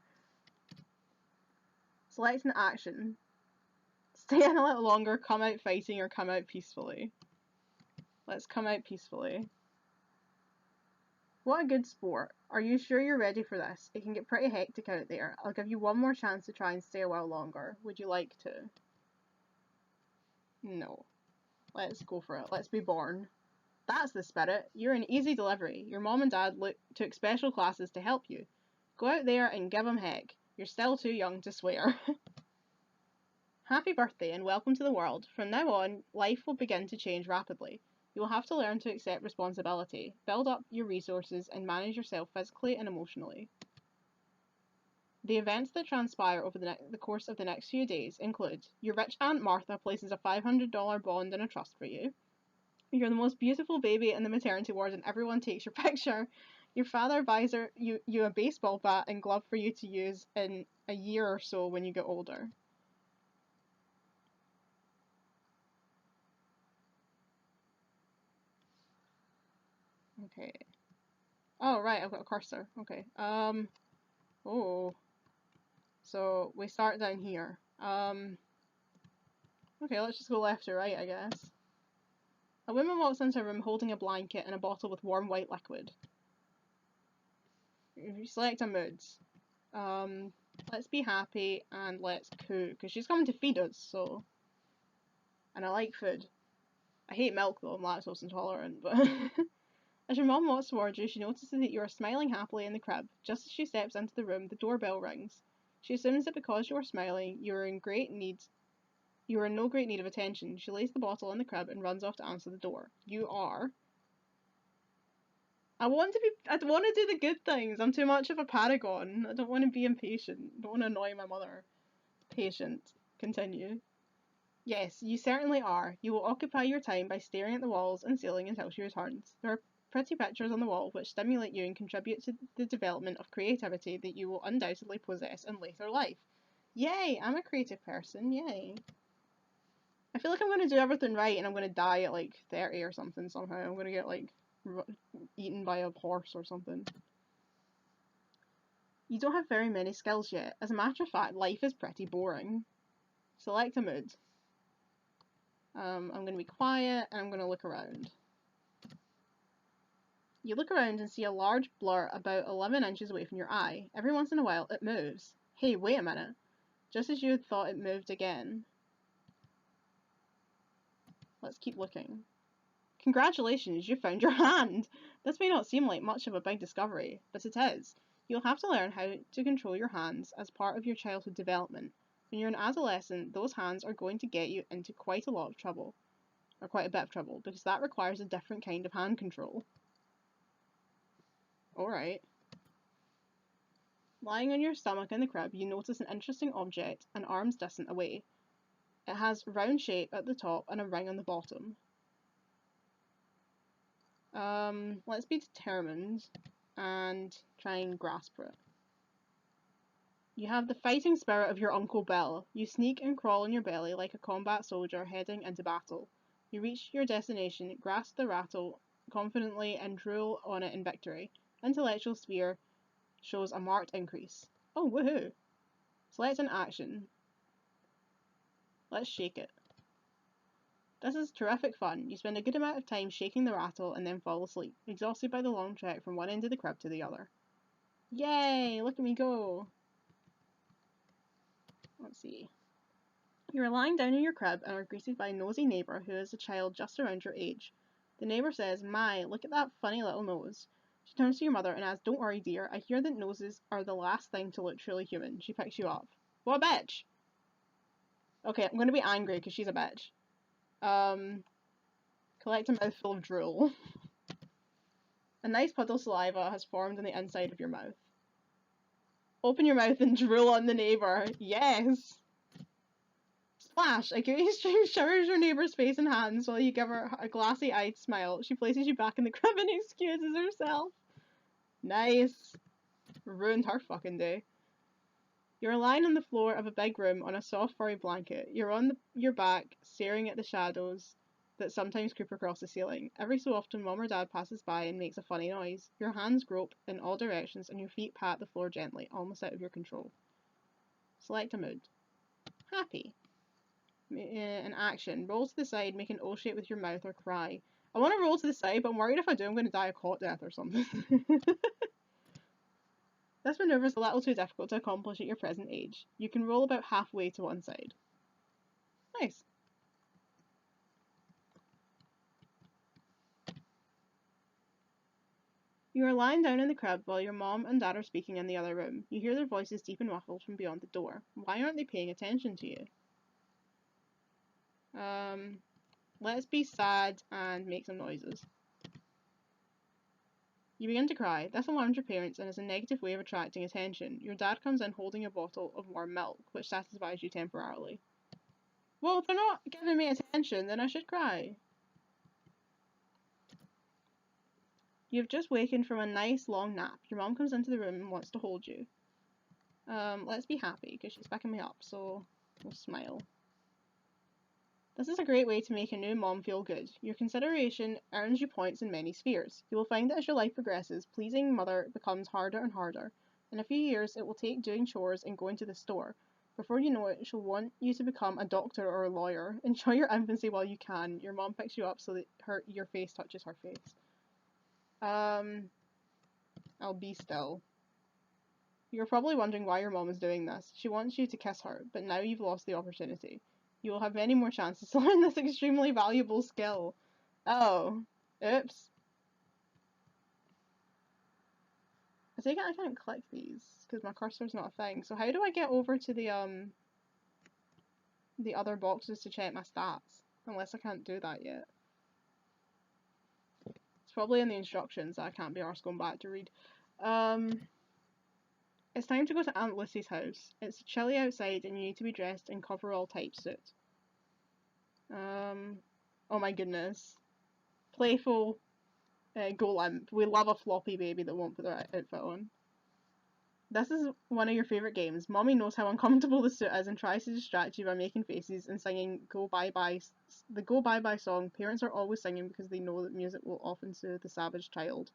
Speaker 1: Select an action. Stay in a little longer, come out fighting, or come out peacefully. Let's come out peacefully. What a good sport. Are you sure you're ready for this? It can get pretty hectic out there. I'll give you one more chance to try and stay a while longer. Would you like to? No. Let's go for it. Let's be born. That's the spirit. You're an easy delivery. Your mom and dad took special classes to help you. Go out there and give 'em heck. You're still too young to swear. Happy birthday and welcome to the world. From now on, life will begin to change rapidly. You will have to learn to accept responsibility, build up your resources, and manage yourself physically and emotionally. The events that transpire over the course of the next few days include your rich Aunt Martha places a $500 bond in a trust for you. You're the most beautiful baby in the maternity ward and everyone takes your picture. Your father buys you a baseball bat and glove for you to use in a year or so when you get older. Okay. Oh, right, I've got a cursor. Okay. Oh. So, we start down here. Okay, let's just go left or right, I guess. A woman walks into a room holding a blanket and a bottle with warm white liquid. You select a mood. Let's be happy and let's cook, because she's coming to feed us, so... And I like food. I hate milk though, I'm lactose intolerant, but... As your mom walks towards you, she notices that you are smiling happily in the crib. Just as she steps into the room, the doorbell rings. She assumes that because you are smiling, you are in no great need of attention. She lays the bottle in the crib and runs off to answer the door. You are... I want to do the good things. I'm too much of a paragon. I don't want to be impatient. I don't want to annoy my mother. Patient. Continue. Yes, you certainly are. You will occupy your time by staring at the walls and ceiling until she returns. There are pretty pictures on the wall which stimulate you and contribute to the development of creativity that you will undoubtedly possess in later life. Yay! I'm a creative person. Yay. I feel like I'm going to do everything right and I'm going to die at like 30 or something somehow. I'm going to get like eaten by a horse or something. You don't have very many skills yet. As a matter of fact, life is pretty boring. Select a mood. I'm going to be quiet and I'm going to look around. You look around and see a large blur about 11 inches away from your eye. Every once in a while, it moves. Hey, wait a minute. Just as you had thought, it moved again. Let's keep looking. Congratulations, you found your hand! This may not seem like much of a big discovery, but it is. You'll have to learn how to control your hands as part of your childhood development. When you're an adolescent, those hands are going to get you into quite a lot of trouble. Or quite a bit of trouble, because that requires a different kind of hand control. Alright. Lying on your stomach in the crib, you notice an interesting object an arm's distant away. It has a round shape at the top and a ring on the bottom. Let's be determined and try and grasp it. You have the fighting spirit of your Uncle Bill. You sneak and crawl on your belly like a combat soldier heading into battle. You reach your destination, grasp the rattle confidently and drool on it in victory. Intellectual sphere shows a marked increase. Oh, woohoo! Select an action. Let's shake it. This is terrific fun. You spend a good amount of time shaking the rattle and then fall asleep, exhausted by the long trek from one end of the crib to the other. Yay! Look at me go! Let's see. You are lying down in your crib and are greeted by a nosy neighbour who is a child just around your age. The neighbour says, "My, look at that funny little nose." She turns to your mother and asks, "Don't worry, dear. I hear that noses are the last thing to look truly human." She picks you up. What a bitch! Okay, I'm gonna be angry because she's a bitch. Collect a mouthful of drool. A nice puddle of saliva has formed on the inside of your mouth. Open your mouth and drool on the neighbour. Yes! Splash! A gooey stream showers your neighbour's face and hands while you give her a glassy-eyed smile. She places you back in the crib and excuses herself. Nice. Ruined her fucking day. You're lying on the floor of a big room on a soft furry blanket. You're on your back, staring at the shadows that sometimes creep across the ceiling. Every so often, Mom or Dad passes by and makes a funny noise. Your hands grope in all directions and your feet pat the floor gently, almost out of your control. Select a mood. Happy. An action. Roll to the side, make an O shape with your mouth, or cry. I want to roll to the side, but I'm worried if I do, I'm going to die a cot death or something. This maneuver is a little too difficult to accomplish at your present age. You can roll about halfway to one side. Nice. You are lying down in the crib while your mom and dad are speaking in the other room. You hear their voices deep and muffled from beyond the door. Why aren't they paying attention to you? Let's be sad and make some noises. You begin to cry. This alarms your parents and is a negative way of attracting attention. Your dad comes in holding a bottle of warm milk, which satisfies you temporarily. Well, if they're not giving me attention, then I should cry. You've just wakened from a nice long nap. Your mom comes into the room and wants to hold you. Let's be happy, because she's picking me up, so we'll smile. This is a great way to make a new mom feel good. Your consideration earns you points in many spheres. You will find that as your life progresses, pleasing mother becomes harder and harder. In a few years, it will take doing chores and going to the store. Before you know it, she'll want you to become a doctor or a lawyer. Enjoy your infancy while you can. Your mom picks you up so that your face touches her face. I'll be still. You're probably wondering why your mom is doing this. She wants you to kiss her, but now you've lost the opportunity. You will have many more chances to learn this extremely valuable skill. Oh. Oops. I take it I can't click these, because my cursor's not a thing. So how do I get over to the other boxes to check my stats? Unless I can't do that yet. It's probably in the instructions that I can't be arsed going back to read. It's time to go to Aunt Lucy's house. It's chilly outside and you need to be dressed in coverall type suit. Oh my goodness. Playful, go limp. We love a floppy baby that won't put their outfit on. This is one of your favourite games. Mommy knows how uncomfortable the suit is and tries to distract you by making faces and singing the Go Bye Bye song. Parents are always singing because they know that music will often soothe the savage child.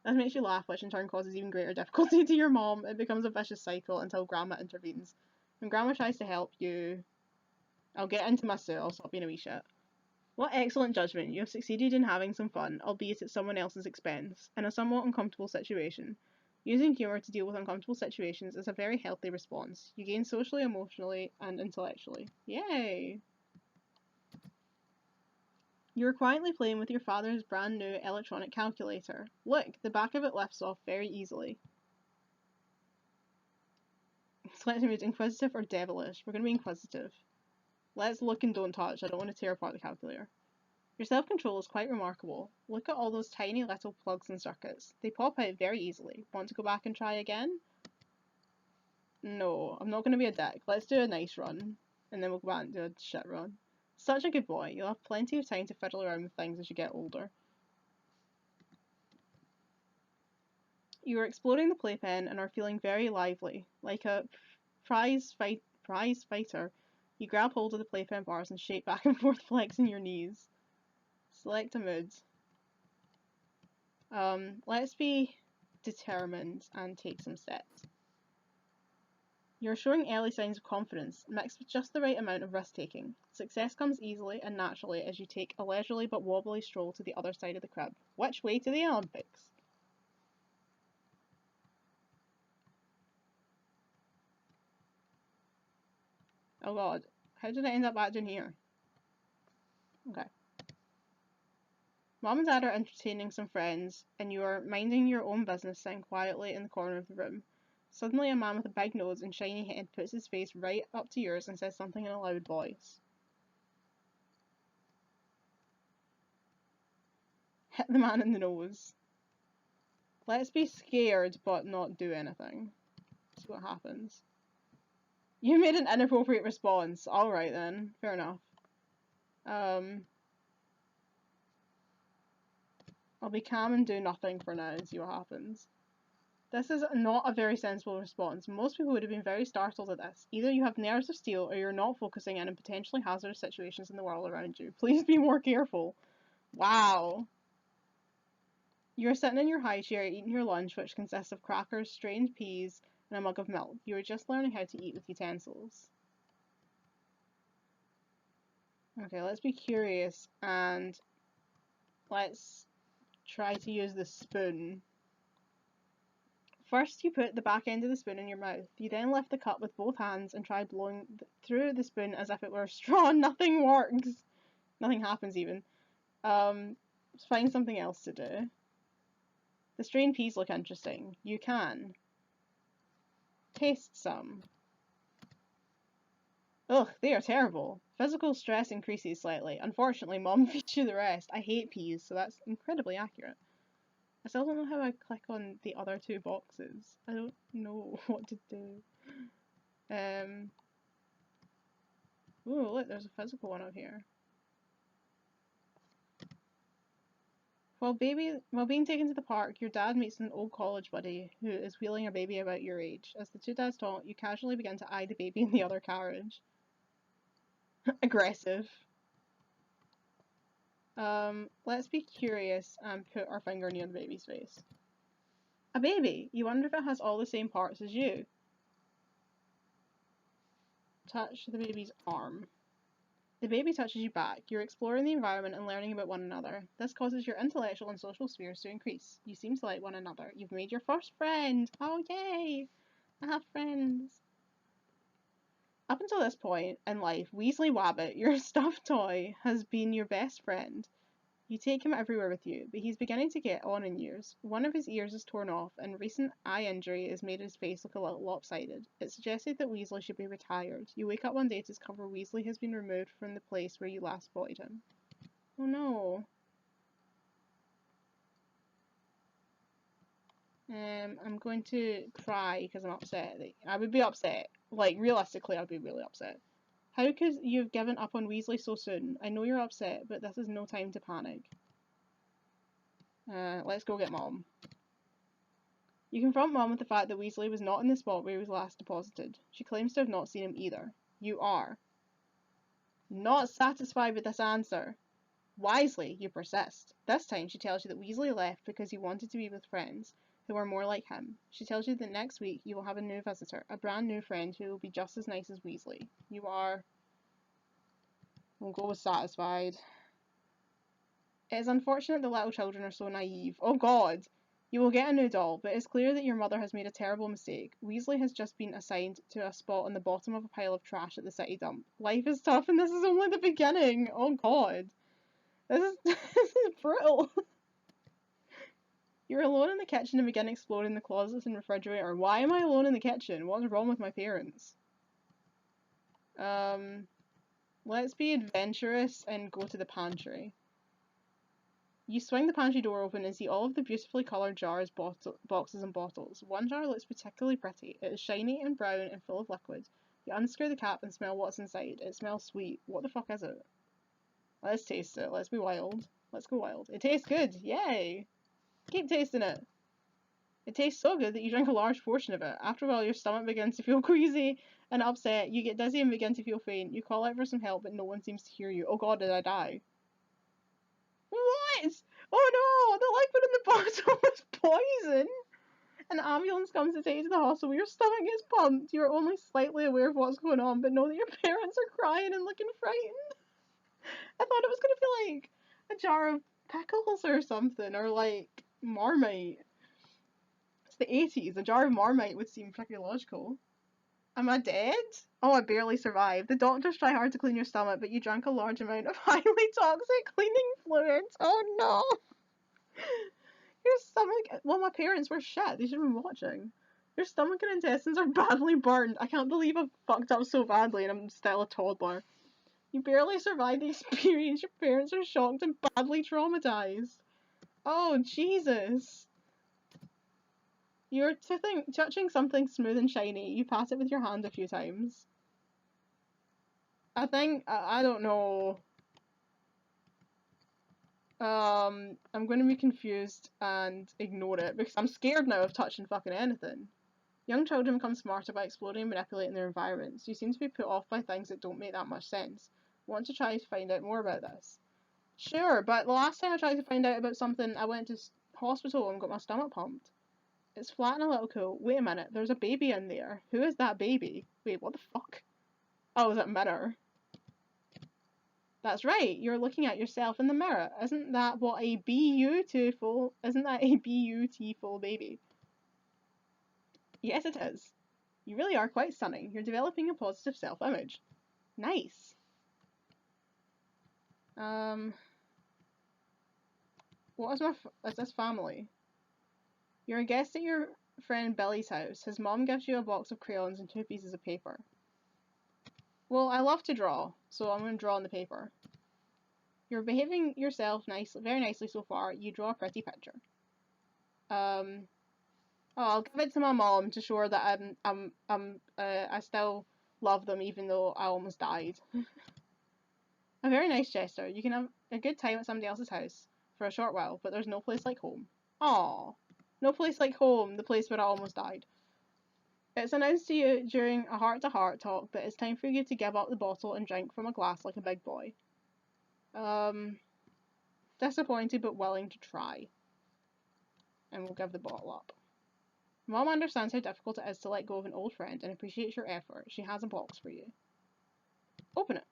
Speaker 1: This makes you laugh, which in turn causes even greater difficulty to your mom. It becomes a vicious cycle until Grandma intervenes. When Grandma tries to help you... I'll get into my suit, I'll stop being a wee shit. What excellent judgment. You have succeeded in having some fun, albeit at someone else's expense, in a somewhat uncomfortable situation. Using humour to deal with uncomfortable situations is a very healthy response. You gain socially, emotionally, and intellectually. Yay! You are quietly playing with your father's brand new electronic calculator. Look, the back of it lifts off very easily. Select mood, inquisitive or devilish. We're going to be inquisitive. Let's look and don't touch. I don't want to tear apart the calculator. Your self-control is quite remarkable. Look at all those tiny little plugs and circuits. They pop out very easily. Want to go back and try again? No, I'm not going to be a dick. Let's do a nice run. And then we'll go back and do a shit run. Such a good boy. You'll have plenty of time to fiddle around with things as you get older. You are exploring the playpen and are feeling very lively. Like a prize fighter, you grab hold of the playpen bars and shake back and forth, flexing your knees. Select a mood. Let's be determined and take some steps. You're showing early signs of confidence, mixed with just the right amount of risk-taking. Success comes easily and naturally as you take a leisurely but wobbly stroll to the other side of the crib. Which way to the Olympics? Oh god, how did I end up back down here? Okay. Mom and Dad are entertaining some friends, and you are minding your own business sitting quietly in the corner of the room. Suddenly a man with a big nose and shiny head puts his face right up to yours and says something in a loud voice. Hit the man in the nose. Let's be scared but not do anything. See what happens. You made an inappropriate response. Alright then, fair enough. I'll be calm and do nothing for now and see what happens. This is not a very sensible response. Most people would have been very startled at this. Either you have nerves of steel or you're not focusing in on potentially hazardous situations in the world around you. Please be more careful. Wow. You're sitting in your high chair eating your lunch, which consists of crackers, strained peas, and a mug of milk. You are just learning how to eat with utensils. Okay, let's be curious and let's try to use the spoon. First, you put the back end of the spoon in your mouth. You then lift the cup with both hands and try blowing through the spoon as if it were a straw. Nothing works. Nothing happens even. Find something else to do. The strained peas look interesting. You can taste some. Ugh, they are terrible. Physical stress increases slightly. Unfortunately, Mom feeds you the rest. I hate peas, so that's incredibly accurate. I still don't know how I click on the other two boxes. I don't know what to do. Ooh, look, there's a physical one up here. While being taken to the park, your dad meets an old college buddy who is wheeling a baby about your age. As the two dads talk, you casually begin to eye the baby in the other carriage. Aggressive. Let's be curious and put our finger near the baby's face. A baby! You wonder if it has all the same parts as you. Touch the baby's arm. The baby touches you back. You're exploring the environment and learning about one another. This causes your intellectual and social spheres to increase. You seem to like one another. You've made your first friend! Oh yay! I have friends! Up until this point in life, Weasley Wabbit, your stuffed toy, has been your best friend. You take him everywhere with you, but he's beginning to get on in years. One of his ears is torn off, and recent eye injury has made his face look a little lopsided. It's suggested that Weasley should be retired. You wake up one day to discover Weasley has been removed from the place where you last spotted him. Oh no. I'm going to cry because I'm upset. I would be upset. Like, realistically, I'd be really upset. How could you have given up on Weasley so soon? I know you're upset, but this is no time to panic. Let's go get Mom. You confront Mum with the fact that Weasley was not in the spot where he was last deposited. She claims to have not seen him either. You are not satisfied with this answer. Wisely, you persist. This time she tells you that Weasley left because he wanted to be with friends who are more like him. She tells you that next week you will have a new visitor, a brand new friend who will be just as nice as Weasley. You are... We'll go with satisfied. It is unfortunate that little children are so naive. Oh God! You will get a new doll, but it's clear that your mother has made a terrible mistake. Weasley has just been assigned to a spot on the bottom of a pile of trash at the city dump. Life is tough and this is only the beginning. Oh God. This is brutal. You're alone in the kitchen and begin exploring the closets and refrigerator. Why am I alone in the kitchen? What's wrong with my parents? Let's be adventurous and go to the pantry. You swing the pantry door open and see all of the beautifully coloured jars, boxes and bottles. One jar looks particularly pretty. It is shiny and brown and full of liquid. You unscrew the cap and smell what's inside. It smells sweet. What the fuck is it? Let's taste it. Let's be wild. Let's go wild. It tastes good. Yay! Keep tasting it. It tastes so good that you drink a large portion of it. After a while, your stomach begins to feel queasy and upset. You get dizzy and begin to feel faint. You call out for some help, but no one seems to hear you. Oh God, did I die? What? Oh no, the liquid in the bottle was poison! An ambulance comes to take you to the hospital. Your stomach gets pumped. You're only slightly aware of what's going on, but know that your parents are crying and looking frightened. I thought it was going to be like a jar of pickles or something, or like Marmite. It's the 80s. A jar of Marmite would seem pretty logical. Am I dead? Oh, I barely survived. The doctors try hard to clean your stomach, but you drank a large amount of highly toxic cleaning fluids. Oh no! Your stomach... Well, my parents were shit. They should have been watching. Your stomach and intestines are badly burned. I can't believe I've fucked up so badly and I'm still a toddler. You barely survived the experience. Your parents are shocked and badly traumatized. Oh, Jesus. You're touching something smooth and shiny. You pat it with your hand a few times. I think... I don't know. I'm going to be confused and ignore it because I'm scared now of touching fucking anything. Young children become smarter by exploring and manipulating their environments. You seem to be put off by things that don't make that much sense. Want to try to find out more about this? Sure, but the last time I tried to find out about something, I went to hospital and got my stomach pumped. It's flat and a little cool. Wait a minute, there's a baby in there. Who is that baby? Wait, what the fuck? Oh, is it a mirror? That's right, you're looking at yourself in the mirror. Isn't that a beautiful baby? Yes, it is. You really are quite stunning. You're developing a positive self-image. Nice. What is this family? You're a guest at your friend Billy's house. His mom gives you a box of crayons and 2 pieces of paper. Well, I love to draw, so I'm going to draw on the paper. You're behaving yourself very nicely so far. You draw a pretty picture. I'll give it to my mom to show her that I still love them even though I almost died. A very nice gesture. You can have a good time at somebody else's house for a short while, but there's no place like home. Aww. No place like home, the place where I almost died. It's announced to you during a heart-to-heart talk that it's time for you to give up the bottle and drink from a glass like a big boy. Disappointed but willing to try. And we'll give the bottle up. Mom understands how difficult it is to let go of an old friend and appreciates your effort. She has a box for you. Open it.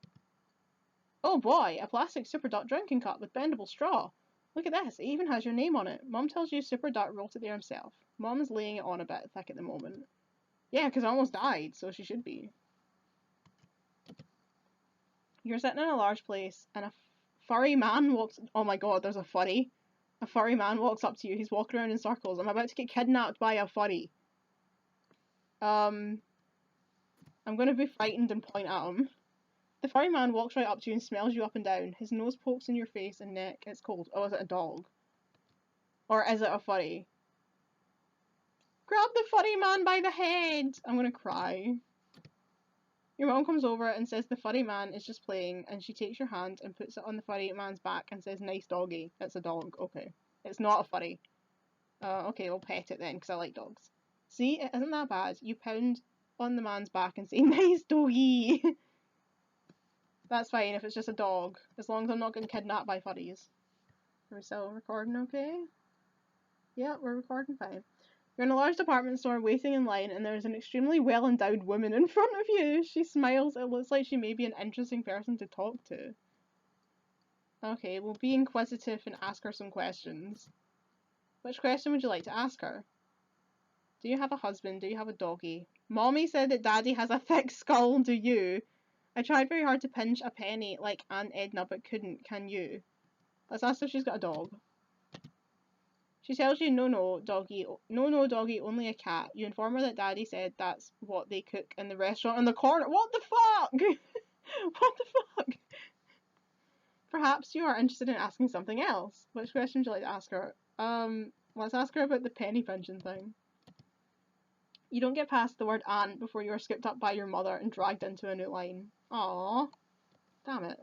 Speaker 1: Oh boy, a plastic Super Duck drinking cup with bendable straw. Look at this, it even has your name on it. Mom tells you Super Duck wrote it there himself. Mom is laying it on a bit thick at the moment. Yeah, because I almost died, so she should be. You're sitting in a large place, and a furry man walks... Oh my god, there's a furry. A furry man walks up to you. He's walking around in circles. I'm about to get kidnapped by a furry. I'm going to be frightened and point at him. The furry man walks right up to you and smells you up and down. His nose pokes in your face and neck. It's cold. Oh, is it a dog? Or is it a furry? Grab the furry man by the head! I'm going to cry. Your mom comes over and says the furry man is just playing, and she takes your hand and puts it on the furry man's back and says, nice doggy. It's a dog. Okay. It's not a furry. Okay, we'll pet it then, because I like dogs. See, it isn't that bad. You pound on the man's back and say, nice doggy! That's fine if it's just a dog, as long as I'm not getting kidnapped by furries. Are we still recording okay? Yeah, we're recording fine. You're in a large department store waiting in line, and there's an extremely well-endowed woman in front of you. She smiles. It looks like she may be an interesting person to talk to. Okay, we'll be inquisitive and ask her some questions. Which question would you like to ask her? Do you have a husband? Do you have a doggy? Mommy said that Daddy has a thick skull, do you? I tried very hard to pinch a penny like Aunt Edna, but couldn't. Can you? Let's ask if she's got a dog. She tells you, no, doggy, only a cat. You inform her that Daddy said that's what they cook in the restaurant in the corner. What the fuck? What the fuck? Perhaps you are interested in asking something else. Which question would you like to ask her? Let's ask her about the penny pinching thing. You don't get past the word aunt before you are scooped up by your mother and dragged into a new line. Aww. Damn it.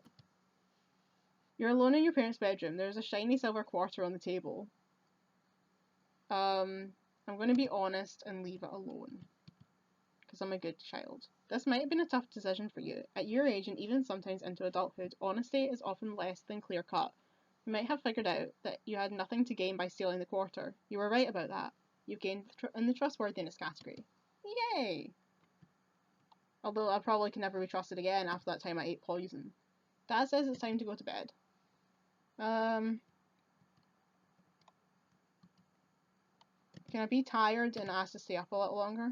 Speaker 1: You're alone in your parents' bedroom. There's a shiny silver quarter on the table. I'm going to be honest and leave it alone. Because I'm a good child. This might have been a tough decision for you. At your age and even sometimes into adulthood, honesty is often less than clear-cut. You might have figured out that you had nothing to gain by stealing the quarter. You were right about that. You've gained in the trustworthiness category. Yay! Although I probably can never be trusted again after that time I ate poison. Dad says it's time to go to bed. Can I be tired and asked to stay up a little longer?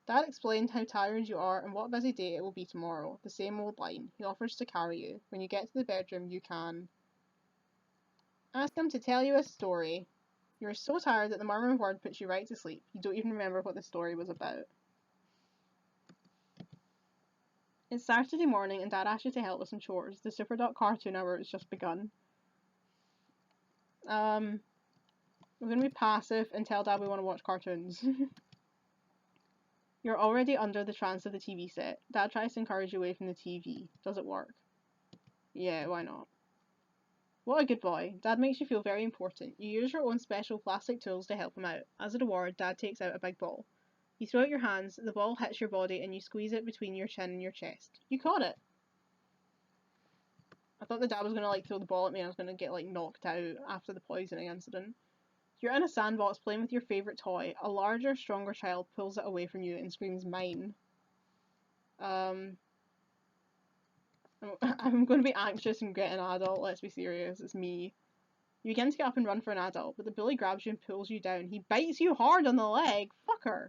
Speaker 1: Dad explained how tired you are and what a busy day it will be tomorrow. The same old line. He offers to carry you. When you get to the bedroom, you can ask him to tell you a story. You're so tired that the murmur of word puts you right to sleep. You don't even remember what the story was about. It's Saturday morning and Dad asked you to help with some chores. The Super Duck cartoon hour has just begun. We're going to be passive and tell Dad we want to watch cartoons. You're already under the trance of the TV set. Dad tries to encourage you away from the TV. Does it work? Yeah, why not? What a good boy. Dad makes you feel very important. You use your own special plastic tools to help him out. As a reward, Dad takes out a big ball. You throw out your hands, the ball hits your body, and you squeeze it between your chin and your chest. You caught it! I thought the dad was going to throw the ball at me and I was going to get knocked out after the poisoning incident. You're in a sandbox playing with your favourite toy. A larger, stronger child pulls it away from you and screams, mine. I'm going to be anxious and get an adult, let's be serious, it's me. You begin to get up and run for an adult, but the bully grabs you and pulls you down. He bites you hard on the leg. Fucker.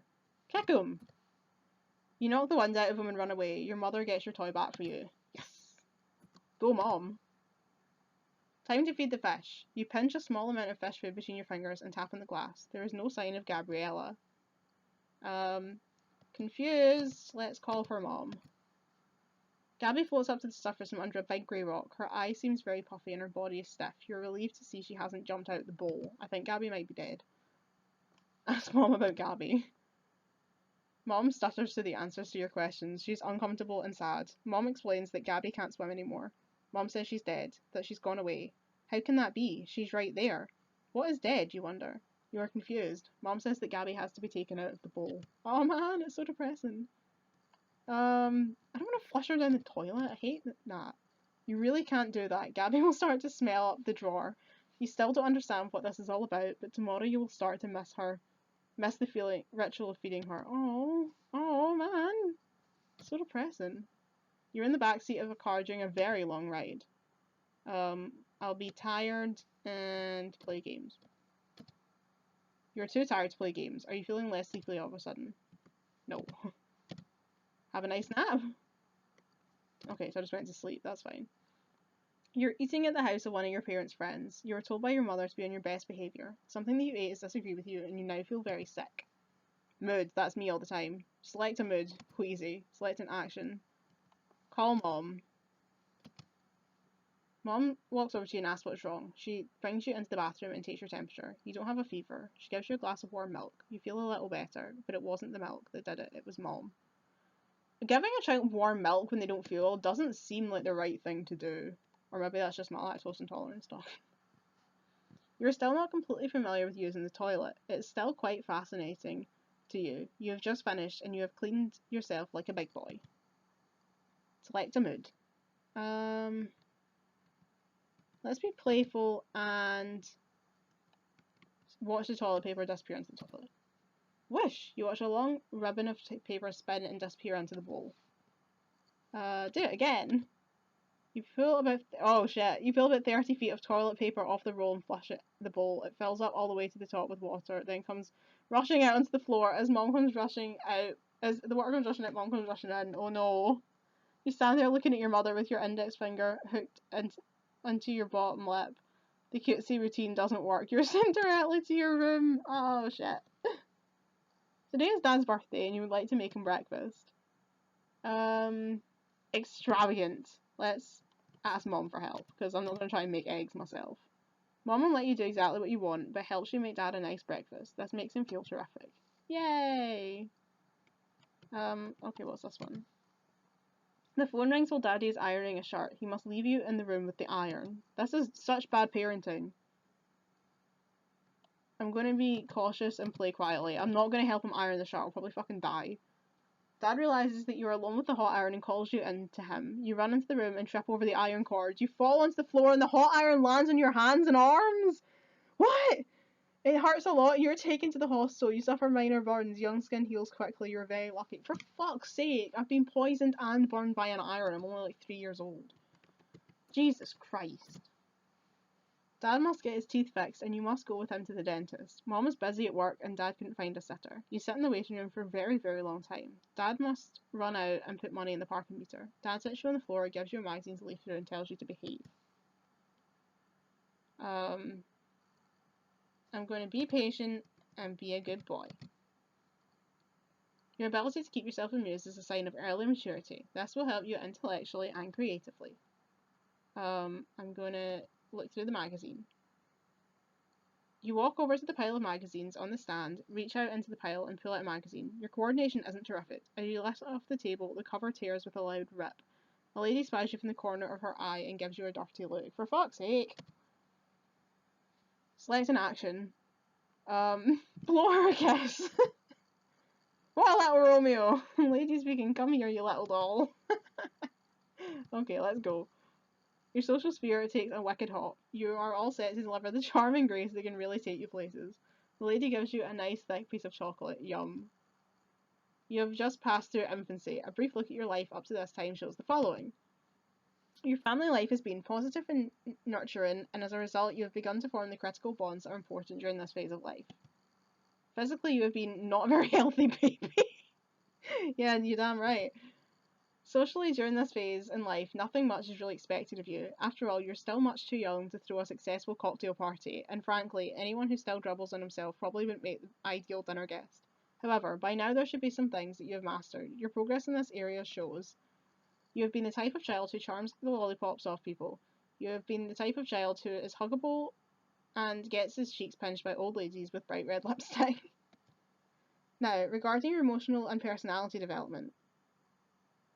Speaker 1: Kick him. You knock the wind out of him and run away. Your mother gets your toy back for you. Yes. Go, Mom. Time to feed the fish. You pinch a small amount of fish food between your fingers and tap on the glass. There is no sign of Gabriella. Confused. Let's call for Mom. Gabby floats up to the surface from under a big grey rock. Her eye seems very puffy and her body is stiff. You're relieved to see she hasn't jumped out the bowl. I think Gabby might be dead. Ask Mom about Gabby. Mom stutters to the answers to your questions. She's uncomfortable and sad. Mom explains that Gabby can't swim anymore. Mom says she's dead, that she's gone away. How can that be? She's right there. What is dead, you wonder? You are confused. Mom says that Gabby has to be taken out of the bowl. Oh man, it's so depressing. I don't want to flush her down the toilet. I hate that. You really can't do that. Gabby will start to smell up the drawer. You still don't understand what this is all about, but tomorrow you will start to miss her. Miss the ritual of feeding her. Oh man. So depressing. You're in the backseat of a car during a very long ride. I'll be tired and play games. You're too tired to play games. Are you feeling less sleepy all of a sudden? No. Have a nice nap. Okay, so I just went to sleep. That's fine. You're eating at the house of one of your parents' friends. You were told by your mother to be on your best behaviour. Something that you ate has disagreed with you and you now feel very sick. Mood. That's me all the time. Select a mood. Queasy. Select an action. Call Mom. Mom walks over to you and asks what's wrong. She brings you into the bathroom and takes your temperature. You don't have a fever. She gives you a glass of warm milk. You feel a little better, but it wasn't the milk that did it. It was Mom. Giving a child warm milk when they don't feel well doesn't seem like the right thing to do. Or maybe that's just my lactose intolerance stuff. You're still not completely familiar with using the toilet. It's still quite fascinating to you. You have just finished and you have cleaned yourself like a big boy. Select a mood. Let's be playful and watch the toilet paper disappear into the toilet. Wish! You watch a long ribbon of paper spin and disappear into the bowl. Do it again. You pull about You pull about 30 feet of toilet paper off the roll and flush the bowl. It fills up all the way to the top with water, then comes rushing out onto the floor as mom comes rushing out. As the water comes rushing out, mom comes rushing in. Oh no! You stand there looking at your mother with your index finger hooked into your bottom lip. The cutesy routine doesn't work. You're sent directly to your room. Oh shit! Today is Dad's birthday, and you would like to make him breakfast. Extravagant. Let's ask Mom for help, because I'm not going to try and make eggs myself. Mom will let you do exactly what you want, but helps you make Dad a nice breakfast. This makes him feel terrific. Yay! Okay, what's this one? The phone rings while Daddy is ironing a shirt. He must leave you in the room with the iron. This is such bad parenting. I'm going to be cautious and play quietly. I'm not going to help him iron the shirt. I'll probably fucking die. Dad realizes that you're alone with the hot iron and calls you in to him. You run into the room and trip over the iron cord. You fall onto the floor and the hot iron lands on your hands and arms. What? It hurts a lot. You're taken to the hospital. You suffer minor burns. Young skin heals quickly. You're very lucky. For fuck's sake, I've been poisoned and burned by an iron. I'm only like 3 years old. Jesus Christ. Dad must get his teeth fixed and you must go with him to the dentist. Mom is busy at work and Dad couldn't find a sitter. You sit in the waiting room for a very, very long time. Dad must run out and put money in the parking meter. Dad sits you on the floor, gives you a magazine to leaf through and tells you to behave. I'm going to be patient and be a good boy. Your ability to keep yourself amused is a sign of early maturity. This will help you intellectually and creatively. I'm going to look through the magazine. You walk over to the pile of magazines on the stand, reach out into the pile and pull out a magazine. Your coordination isn't terrific. As you lift it off the table, the cover tears with a loud rip. A lady spies you from the corner of her eye and gives you a dirty look. For fuck's sake! Select an action. Blow her a kiss. What a little Romeo! Lady speaking, come here, you little doll. Okay, let's go. Your social sphere takes a wicked hop. You are all set to deliver the charm and grace that can really take you places. The lady gives you a nice thick piece of chocolate. Yum. You have just passed through infancy. A brief look at your life up to this time shows the following. Your family life has been positive and nurturing, and as a result you have begun to form the critical bonds that are important during this phase of life. Physically you have been not a very healthy baby. Yeah, you're damn right. Socially, during this phase in life, nothing much is really expected of you. After all, you're still much too young to throw a successful cocktail party, and frankly, anyone who still dribbles on himself probably wouldn't make the ideal dinner guest. However, by now there should be some things that you have mastered. Your progress in this area shows. You have been the type of child who charms the lollipops off people. You have been the type of child who is huggable and gets his cheeks pinched by old ladies with bright red lipstick. Now, regarding your emotional and personality development,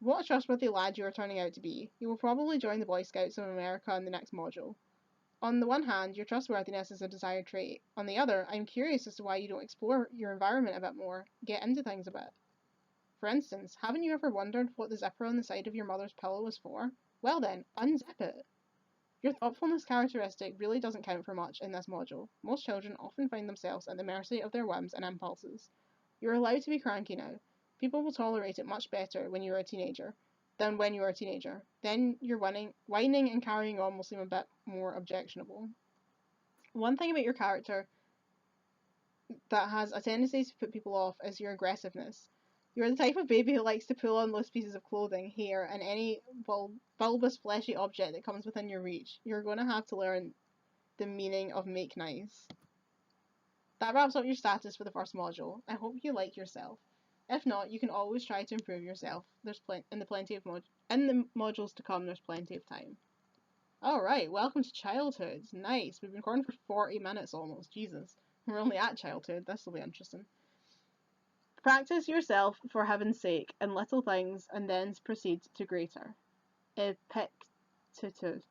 Speaker 1: what a trustworthy lad you are turning out to be. You will probably join the Boy Scouts of America in the next module. On the one hand, your trustworthiness is a desired trait. On the other, I'm curious as to why you don't explore your environment a bit more, get into things a bit. For instance, haven't you ever wondered what the zipper on the side of your mother's pillow was for? Well then, unzip it. Your thoughtfulness characteristic really doesn't count for much in this module. Most children often find themselves at the mercy of their whims and impulses. You're allowed to be cranky now. People will tolerate it much better when you are a teenager than when you are a teenager. Then your whining and carrying on will seem a bit more objectionable. One thing about your character that has a tendency to put people off is your aggressiveness. You're the type of baby who likes to pull on loose pieces of clothing, hair, and any bulbous fleshy object that comes within your reach. You're going to have to learn the meaning of make nice. That wraps up your status for the first module. I hope you like yourself. If not, you can always try to improve yourself. There's in the modules to come. There's plenty of time. All right, welcome to childhood. Nice. We've been recording for 40 minutes almost. Jesus, we're only at childhood. This will be interesting. Practice yourself for heaven's sake in little things, and then proceed to greater. Epictetus.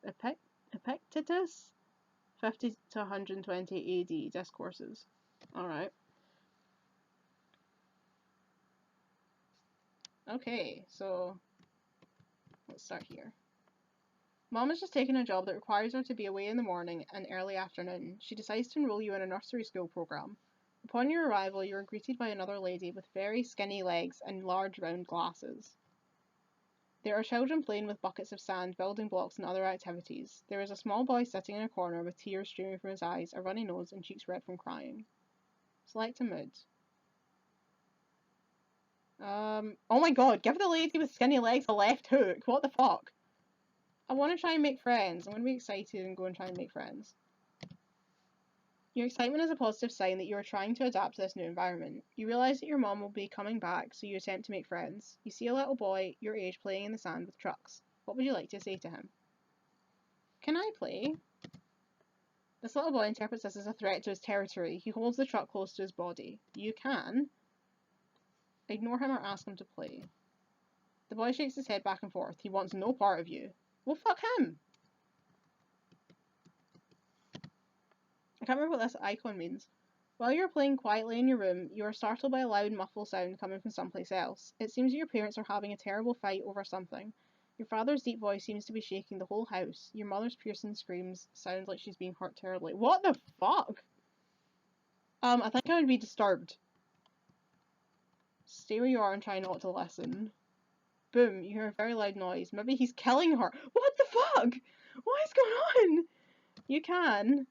Speaker 1: 50 to 120 AD discourses. Alright. Okay, so let's start here. Mom has just taken a job that requires her to be away in the morning and early afternoon. She decides to enroll you in a nursery school program. Upon your arrival, you are greeted by another lady with very skinny legs and large round glasses. There are children playing with buckets of sand, building blocks, and other activities. There is a small boy sitting in a corner with tears streaming from his eyes, a runny nose, and cheeks red from crying. Select a mood. Oh my god, give the lady with skinny legs a left hook. What the fuck? I want to try and make friends. I'm going to be excited and go and try and make friends. Your excitement is a positive sign that you are trying to adapt to this new environment. You realise that your mom will be coming back, so you attempt to make friends. You see a little boy your age playing in the sand with trucks. What would you like to say to him? Can I play? This little boy interprets this as a threat to his territory. He holds the truck close to his body. You can ignore him or ask him to play. The boy shakes his head back and forth. He wants no part of you. Well, fuck him! I can't remember what this icon means. While you're playing quietly in your room, you are startled by a loud muffled sound coming from someplace else. It seems that your parents are having a terrible fight over something. Your father's deep voice seems to be shaking the whole house. Your mother's piercing screams sound like she's being hurt terribly. What the fuck? I think I would be disturbed. Stay where you are and try not to listen. Boom, you hear a very loud noise. Maybe he's killing her. What the fuck? What is going on? You can.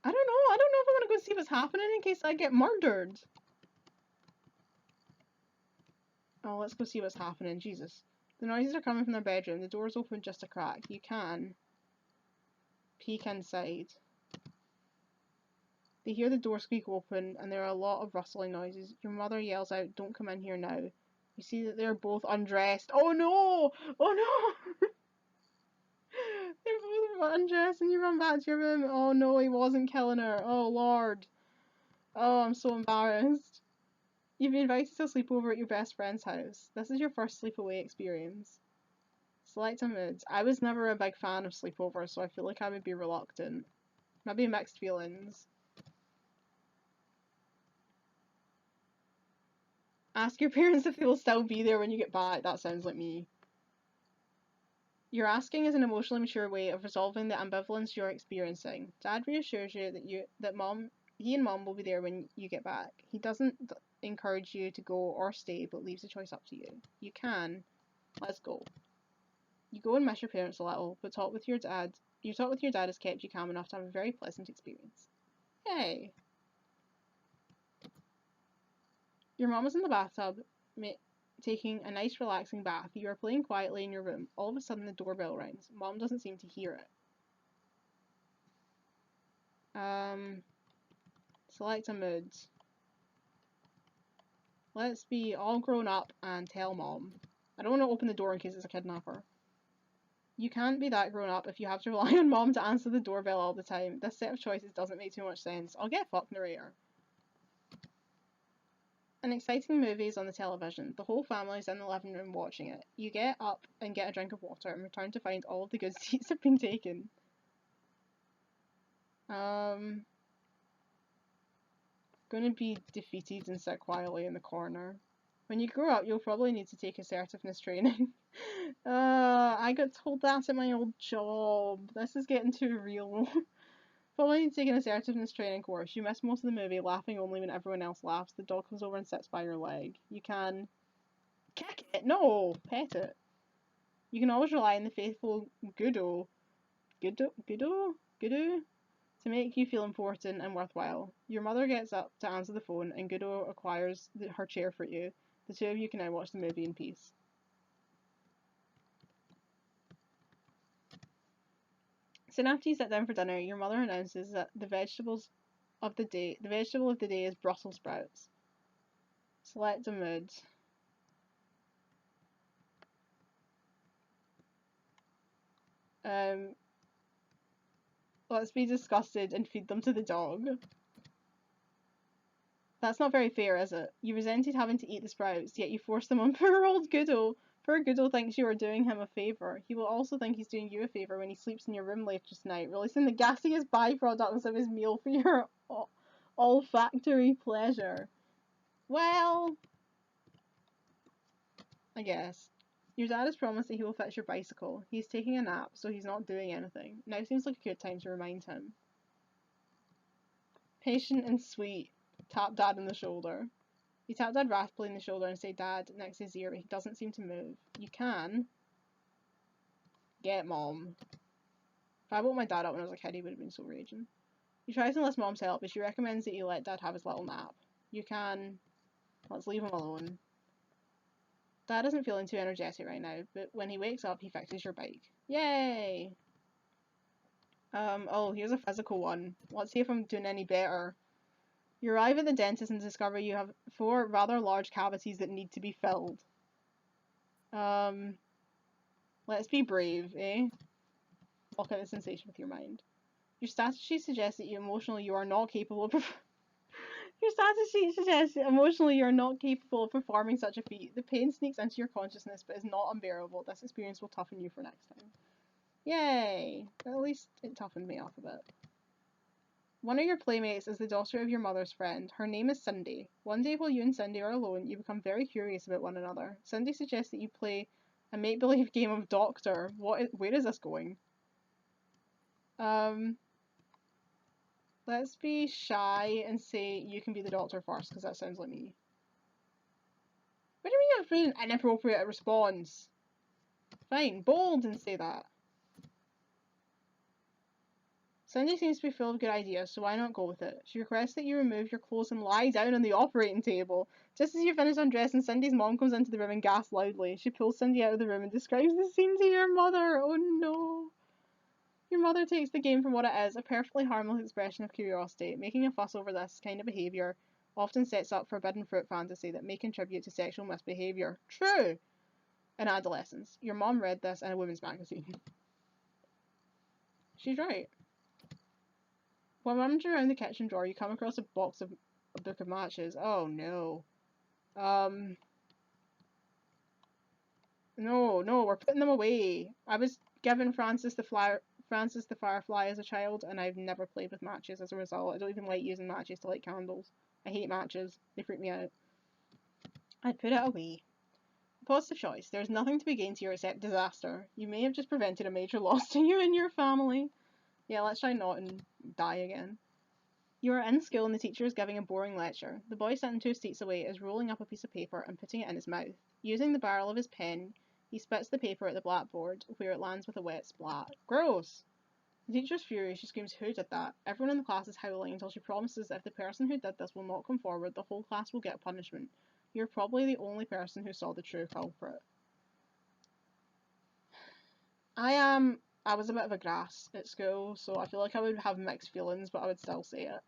Speaker 1: I don't know. I don't know if I want to go see what's happening in case I get murdered. Oh, let's go see what's happening. Jesus. The noises are coming from their bedroom. The door's open just a crack. You can peek inside. They hear the door squeak open and there are a lot of rustling noises. Your mother yells out, "Don't come in here now." You see that they're both undressed. Oh no! Oh no! They're both undressed and you run back to your room. Oh no, he wasn't killing her. Oh lord. Oh, I'm so embarrassed. You've been invited to a sleepover at your best friend's house. This is your first sleepaway experience. Select a mood. I was never a big fan of sleepovers, so I feel like I would be reluctant. Maybe mixed feelings. Ask your parents if they will still be there when you get back. That sounds like me. Your asking is an emotionally mature way of resolving the ambivalence you're experiencing. Dad reassures you that he and mom will be there when you get back. He doesn't encourage you to go or stay, but leaves the choice up to you. You can. Let's go. You go and miss your parents a little, but talk with your dad. Your talk with your dad has kept you calm enough to have a very pleasant experience. Yay! Your mom is in the bathtub, taking a nice relaxing bath. You are playing quietly in your room. All of a sudden the doorbell rings. Mom doesn't seem to hear it. Select a mood. Let's be all grown up and tell mom. I don't want to open the door in case it's a kidnapper. You can't be that grown up if you have to rely on mom to answer the doorbell all the time. This set of choices doesn't make too much sense. I'll get fucked narrator. An exciting movie is on the television. The whole family's in the living room watching it. You get up and get a drink of water and return to find all of the good seats have been taken. Gonna be defeated and sit quietly in the corner. When you grow up, you'll probably need to take assertiveness training. I got told that at my old job. This is getting too real. Probably need to take an assertiveness training course. You miss most of the movie, laughing only when everyone else laughs. The dog comes over and sits by your leg. You can kick it. No, pet it. You can always rely on the faithful Gudo to make you feel important and worthwhile. Your mother gets up to answer the phone and Gudo acquires her chair for you. The two of you can now watch the movie in peace. Soon after you sit down for dinner, your mother announces that the vegetable of the day is Brussels sprouts. Select a mood. Let's be disgusted and feed them to the dog. That's not very fair, is it? You resented having to eat the sprouts, yet you forced them on poor old Gudo. Poor Goodo thinks you are doing him a favour. He will also think he's doing you a favour when he sleeps in your room later tonight, releasing the gaseous byproducts of his meal for your olfactory pleasure. Well, I guess. Your dad has promised that he will fix your bicycle. He's taking a nap, so he's not doing anything. Now seems like a good time to remind him. Patient and sweet. Tap Dad on the shoulder. You tap Dad wrathfully in the shoulder and say Dad next to his ear, but he doesn't seem to move. You can get Mom. If I woke my dad up when I was a kid, he would have been so raging. You try to enlist Mom's help, but she recommends that you let Dad have his little nap. You can... Let's leave him alone. Dad isn't feeling too energetic right now, but when he wakes up, he fixes your bike. Yay! Oh, here's a physical one. Let's see if I'm doing any better. You arrive at the dentist and discover you have 4 rather large cavities that need to be filled. Let's be brave, eh? Block out the sensation with your mind. Your status sheet suggests that you are not capable of Your status sheet suggests that emotionally you are not capable of performing such a feat. The pain sneaks into your consciousness but is not unbearable. This experience will toughen you for next time. Yay! At least it toughened me up a bit. One of your playmates is the daughter of your mother's friend. Her name is Cindy. One day while you and Cindy are alone, you become very curious about one another. Cindy suggests that you play a make-believe game of Doctor. Where is this going? Let's be shy and say you can be the Doctor first, because that sounds like me. What do you mean you're an inappropriate response? Fine, bold and say that. Cindy seems to be full of good ideas, so why not go with it? She requests that you remove your clothes and lie down on the operating table. Just as you finish undressing, Cindy's mom comes into the room and gasps loudly. She pulls Cindy out of the room and describes the scene to your mother. Oh no. Your mother takes the game for what it is, a perfectly harmless expression of curiosity. Making a fuss over this kind of behaviour often sets up forbidden fruit fantasy that may contribute to sexual misbehaviour. True! In adolescence. Your mom read this in a women's magazine. She's right. While rummaging around the kitchen drawer, you come across a book of matches. Oh no. No, we're putting them away. I was given Francis the Firefly as a child, and I've never played with matches as a result. I don't even like using matches to light candles. I hate matches. They freak me out. I'd put it away. Positive choice. There's nothing to be gained here except disaster. You may have just prevented a major loss to you and your family. Yeah, let's try not and die again. You are in school and the teacher is giving a boring lecture. The boy sitting 2 seats away is rolling up a piece of paper and putting it in his mouth. Using the barrel of his pen, he spits the paper at the blackboard, where it lands with a wet splat. Gross! The teacher is furious. She screams, "Who did that?" Everyone in the class is howling until she promises that if the person who did this will not come forward, the whole class will get punishment. You're probably the only person who saw the true culprit. I was a bit of a grass at school, so I feel like I would have mixed feelings, but I would still say it.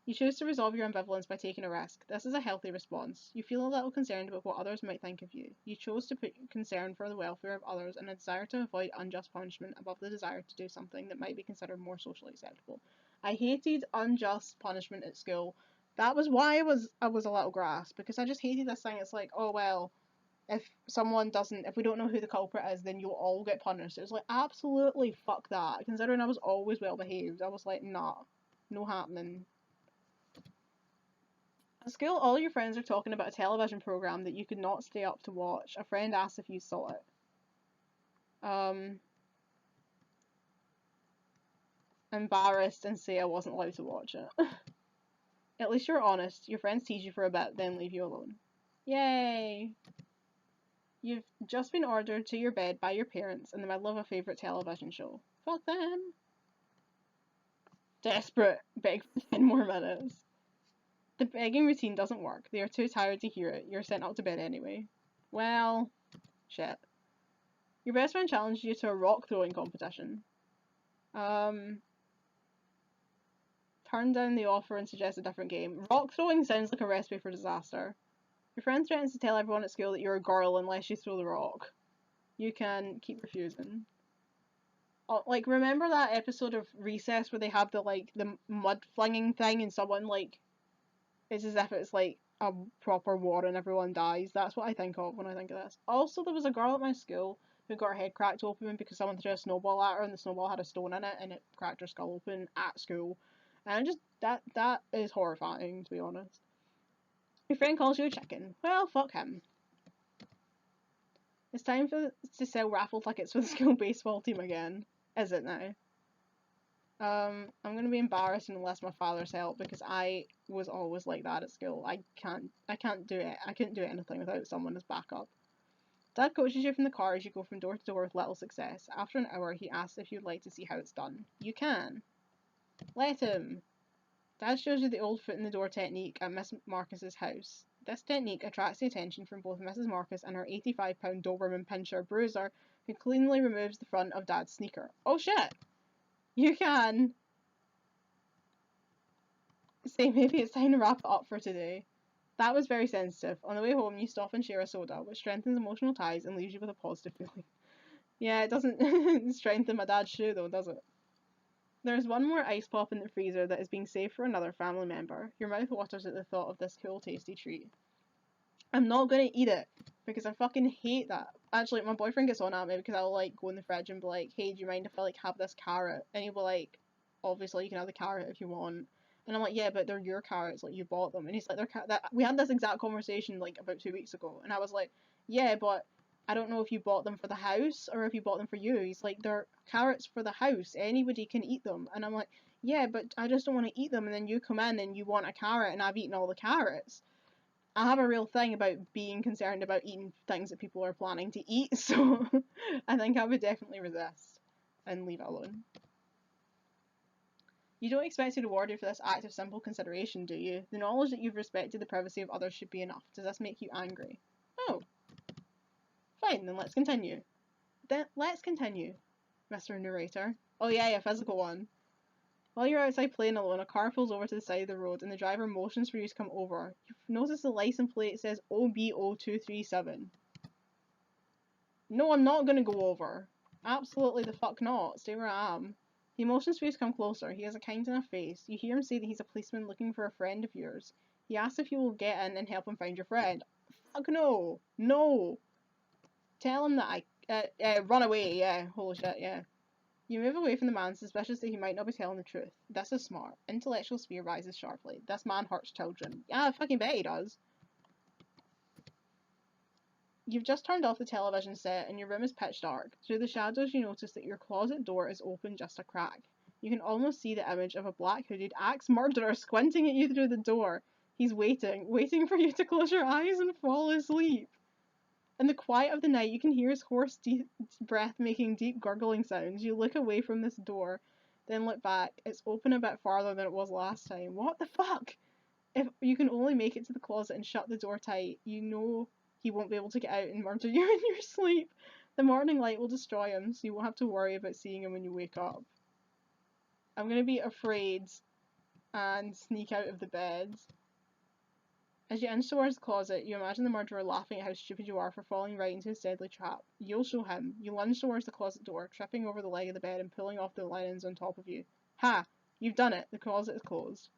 Speaker 1: You choose to resolve your ambivalence by taking a risk. This is a healthy response. You feel a little concerned about what others might think of you. You chose to put concern for the welfare of others and a desire to avoid unjust punishment above the desire to do something that might be considered more socially acceptable. I hated unjust punishment at school. That was why I was a little grass, because I just hated this thing. It's like, oh well, if we don't know who the culprit is, then you'll all get punished. It was like, absolutely fuck that. Considering I was always well behaved, I was like, nah, no happening. At school, all your friends are talking about a television program that you could not stay up to watch. A friend asked if you saw it. Embarrassed and say I wasn't allowed to watch it. At least you're honest. Your friends tease you for a bit, then leave you alone. Yay! You've just been ordered to your bed by your parents in the middle of a favourite television show. Fuck them! Desperate. Beg for 10 more minutes. The begging routine doesn't work. They are too tired to hear it. You're sent up to bed anyway. Well, shit. Your best friend challenged you to a rock throwing competition. Turn down the offer and suggest a different game. Rock throwing sounds like a recipe for disaster. Your friend threatens to tell everyone at school that you're a girl unless you throw the rock. You can keep refusing. Oh, like, remember that episode of Recess where they have the mud flinging thing and someone, like, it's as if it's, like, a proper war and everyone dies. That's what I think of when I think of this. Also, there was a girl at my school who got her head cracked open because someone threw a snowball at her and the snowball had a stone in it and it cracked her skull open at school. And just, that is horrifying, to be honest. Your friend calls you a chicken. Well, fuck him. It's time to sell raffle tickets for the school baseball team again. Is it now? I'm gonna be embarrassed unless my father's help because I was always like that at school. I can't do it. I couldn't do anything without someone as backup. Dad coaches you from the car as you go from door to door with little success. After an hour, he asks if you'd like to see how it's done. You can. Let him. Dad shows you the old foot in the door technique at Miss Marcus's house. This technique attracts the attention from both Mrs. Marcus and her 85-pound Doberman Pinscher Bruiser, who cleanly removes the front of Dad's sneaker. Oh shit! You can! Say maybe it's time to wrap it up for today. That was very sensitive. On the way home, you stop and share a soda, which strengthens emotional ties and leaves you with a positive feeling. Yeah, it doesn't strengthen my dad's shoe though, does it? There's one more ice pop in the freezer that is being saved for another family member. Your mouth waters at the thought of this cool, tasty treat. I'm not gonna eat it because I fucking hate that. Actually, my boyfriend gets on at me because I'll like go in the fridge and be like, "Hey, do you mind if I like have this carrot?" And he'll be like, "Obviously, you can have the carrot if you want." And I'm like, "Yeah, but they're your carrots. Like you bought them." And he's like, "They're that." We had this exact conversation like about 2 weeks ago, and I was like, "Yeah, but I don't know if you bought them for the house or if you bought them for you." He's like, "They're carrots for the house. Anybody can eat them." And I'm like, "Yeah, but I just don't want to eat them." And then you come in and you want a carrot, and I've eaten all the carrots. I have a real thing about being concerned about eating things that people are planning to eat, so I think I would definitely resist and leave it alone. You don't expect to reward you for this act of simple consideration, do you? The knowledge that you've respected the privacy of others should be enough. Does this make you angry? Oh. Fine, then let's continue. Let's continue, Mr. Narrator. Oh yeah, a physical one. While you're outside playing alone, a car pulls over to the side of the road and the driver motions for you to come over. You've noticed the license plate says OB0237. No, I'm not gonna go over. Absolutely the fuck not. Stay where I am. He motions for you to come closer. He has a kind enough face. You hear him say that he's a policeman looking for a friend of yours. He asks if you will get in and help him find your friend. Fuck no. No. Tell him that run away, yeah. Holy shit, yeah. You move away from the man, suspicious that he might not be telling the truth. This is smart. Intellectual sphere rises sharply. This man hurts children. Yeah, I fucking bet he does. You've just turned off the television set and your room is pitch dark. Through the shadows you notice that your closet door is open just a crack. You can almost see the image of a black hooded axe murderer squinting at you through the door. He's waiting for you to close your eyes and fall asleep. In the quiet of the night, you can hear his hoarse breath making deep gurgling sounds. You look away from this door, then look back. It's open a bit farther than it was last time. What the fuck? If you can only make it to the closet and shut the door tight, you know he won't be able to get out and murder you in your sleep. The morning light will destroy him, so you won't have to worry about seeing him when you wake up. I'm gonna be afraid and sneak out of the bed. As you inch towards the closet, you imagine the murderer laughing at how stupid you are for falling right into his deadly trap. You'll show him. You lunge towards the closet door, tripping over the leg of the bed and pulling off the linens on top of you. Ha! You've done it. The closet is closed.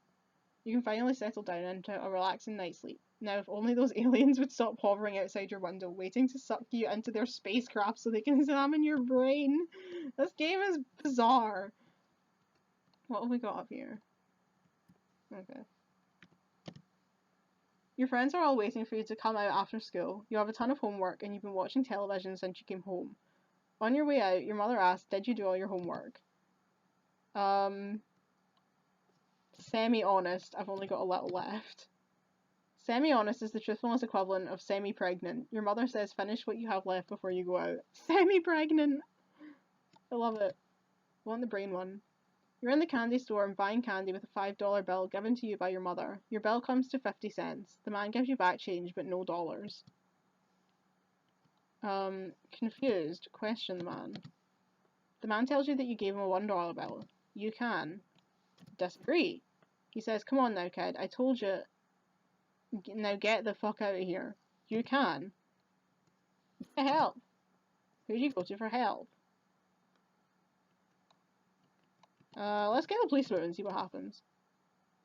Speaker 1: You can finally settle down into a relaxing night's sleep. Now, if only those aliens would stop hovering outside your window, waiting to suck you into their spacecraft so they can examine your brain. This game is bizarre. What have we got up here? Okay. Your friends are all waiting for you to come out after school. You have a ton of homework and you've been watching television since you came home. On your way out, your mother asks, "Did you do all your homework?" Semi-honest, I've only got a little left. Semi-honest is the truthfulness equivalent of semi-pregnant. Your mother says, "Finish what you have left before you go out." Semi-pregnant! I love it. I want the brain one. You're in the candy store and buying candy with a $5 bill given to you by your mother. Your bill comes to 50 cents. The man gives you back change, but no dollars. Confused. Question the man. The man tells you that you gave him a $1 bill. You can. Disagree. He says, "Come on now, kid. I told you. Now get the fuck out of here." You can. Get help. Who do you go to for help? Let's get the police out and see what happens.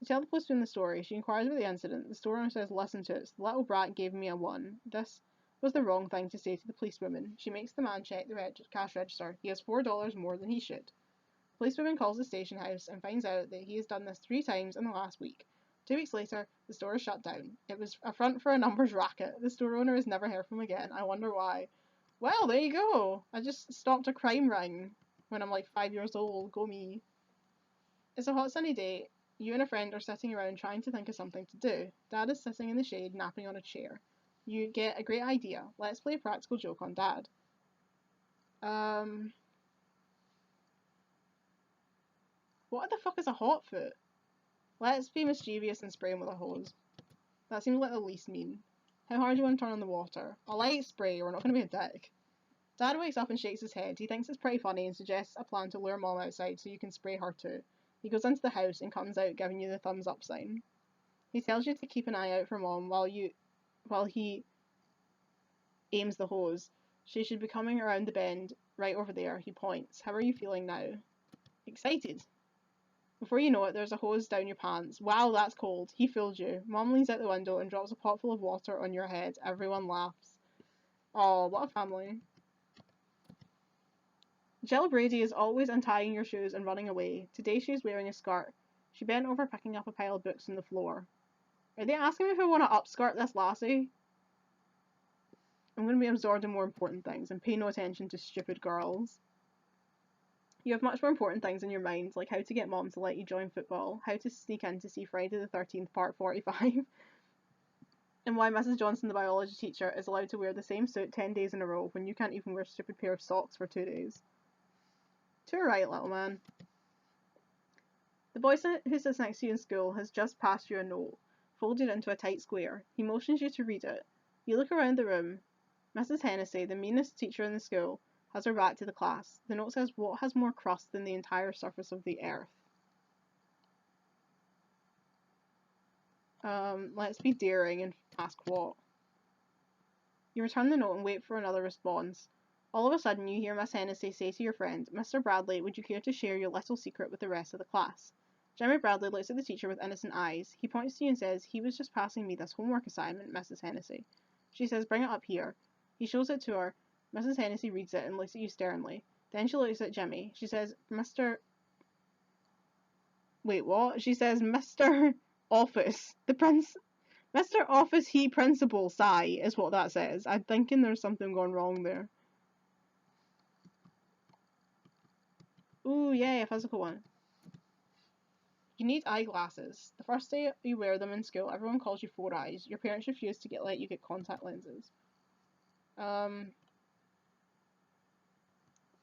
Speaker 1: You tell the policeman the story. She inquires about the incident. The store owner says, listen to it. The little brat gave me a 1. This was the wrong thing to say to the policewoman. She makes the man check the cash register. He has $4 more than he should. The policewoman calls the station house and finds out that he has done this 3 times in the last week. 2 weeks later, the store is shut down. It was a front for a numbers racket. The store owner is never heard from again. I wonder why. Well, there you go. I just stopped a crime ring when I'm like 5 years old. Go me. It's a hot sunny day. You and a friend are sitting around trying to think of something to do. Dad is sitting in the shade, napping on a chair. You get a great idea. Let's play a practical joke on Dad. What the fuck is a hot foot? Let's be mischievous and spray him with a hose. That seems like the least mean. How hard do you want to turn on the water? A light spray, we're not going to be a dick. Dad wakes up and shakes his head. He thinks it's pretty funny and suggests a plan to lure Mom outside so you can spray her too. He goes into the house and comes out giving you the thumbs up sign. He tells you to keep an eye out for Mom while he aims the hose. She should be coming around the bend right over there. He points. How are you feeling now? Excited. Before you know it, there's a hose down your pants. Wow, that's cold. He fooled you. Mom leans out the window and drops a pot full of water on your head. Everyone laughs. Oh, what a family. Jill Brady is always untying your shoes and running away. Today she is wearing a skirt. She bent over picking up a pile of books on the floor. Are they asking me if I want to upskirt this lassie? I'm going to be absorbed in more important things and pay no attention to stupid girls. You have much more important things in your mind, like how to get Mom to let you join football, how to sneak in to see Friday the 13th part 45, and why Mrs. Johnson, the biology teacher, is allowed to wear the same suit 10 days in a row when you can't even wear a stupid pair of socks for 2 days. Too right, little man. The boy who sits next to you in school has just passed you a note, folded into a tight square. He motions you to read it. You look around the room. Mrs. Hennessy, the meanest teacher in the school, has her back to the class. The note says, what has more crust than the entire surface of the earth? Let's be daring and ask what. You return the note and wait for another response. All of a sudden, you hear Miss Hennessy say to your friend, Mr. Bradley, would you care to share your little secret with the rest of the class? Jimmy Bradley looks at the teacher with innocent eyes. He points to you and says, he was just passing me this homework assignment, Mrs. Hennessy. She says, bring it up here. He shows it to her. Mrs. Hennessy reads it and looks at you sternly. Then she looks at Jimmy. She says, Wait, what? She says, Mr. Office. Mr. Office, he principal, sigh, is what that says. I'm thinking there's something gone wrong there. Ooh, yay, a physical one. You need eyeglasses. The first day you wear them in school, everyone calls you Four Eyes. Your parents refuse to let you get contact lenses.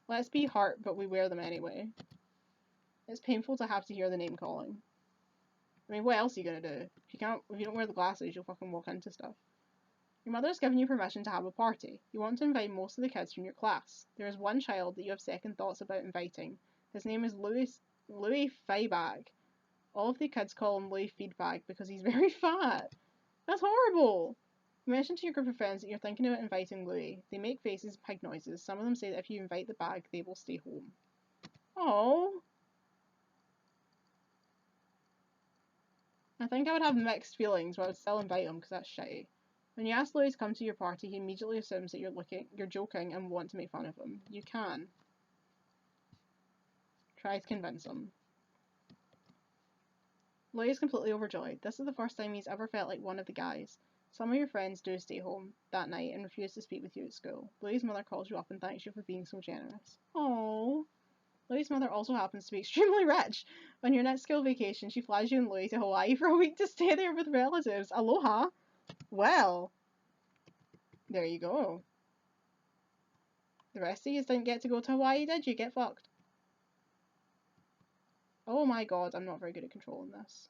Speaker 1: Let's be Heart, but we wear them anyway. It's painful to have to hear the name calling. I mean, what else are you gonna do? If you don't wear the glasses, you'll fucking walk into stuff. Your mother's given you permission to have a party. You want to invite most of the kids from your class. There is one child that you have second thoughts about inviting. His name is Louis Feibag. All of the kids call him Louis Feedbag because he's very fat. That's horrible! You mention to your group of friends that you're thinking about inviting Louis. They make faces and pig noises. Some of them say that if you invite the bag, they will stay home. Oh. I think I would have mixed feelings, but I would still invite him because that's shitty. When you ask Louis to come to your party, he immediately assumes that you're joking and want to make fun of him. You can. Try to convince him. Louis is completely overjoyed. This is the first time he's ever felt like one of the guys. Some of your friends do stay home that night and refuse to speak with you at school. Louis' mother calls you up and thanks you for being so generous. Aww. Louis' mother also happens to be extremely rich. On your next school vacation, she flies you and Louis to Hawaii for a week to stay there with relatives. Aloha. Well, there you go. The rest of you didn't get to go to Hawaii, did you? Get fucked. Oh my god, I'm not very good at controlling this.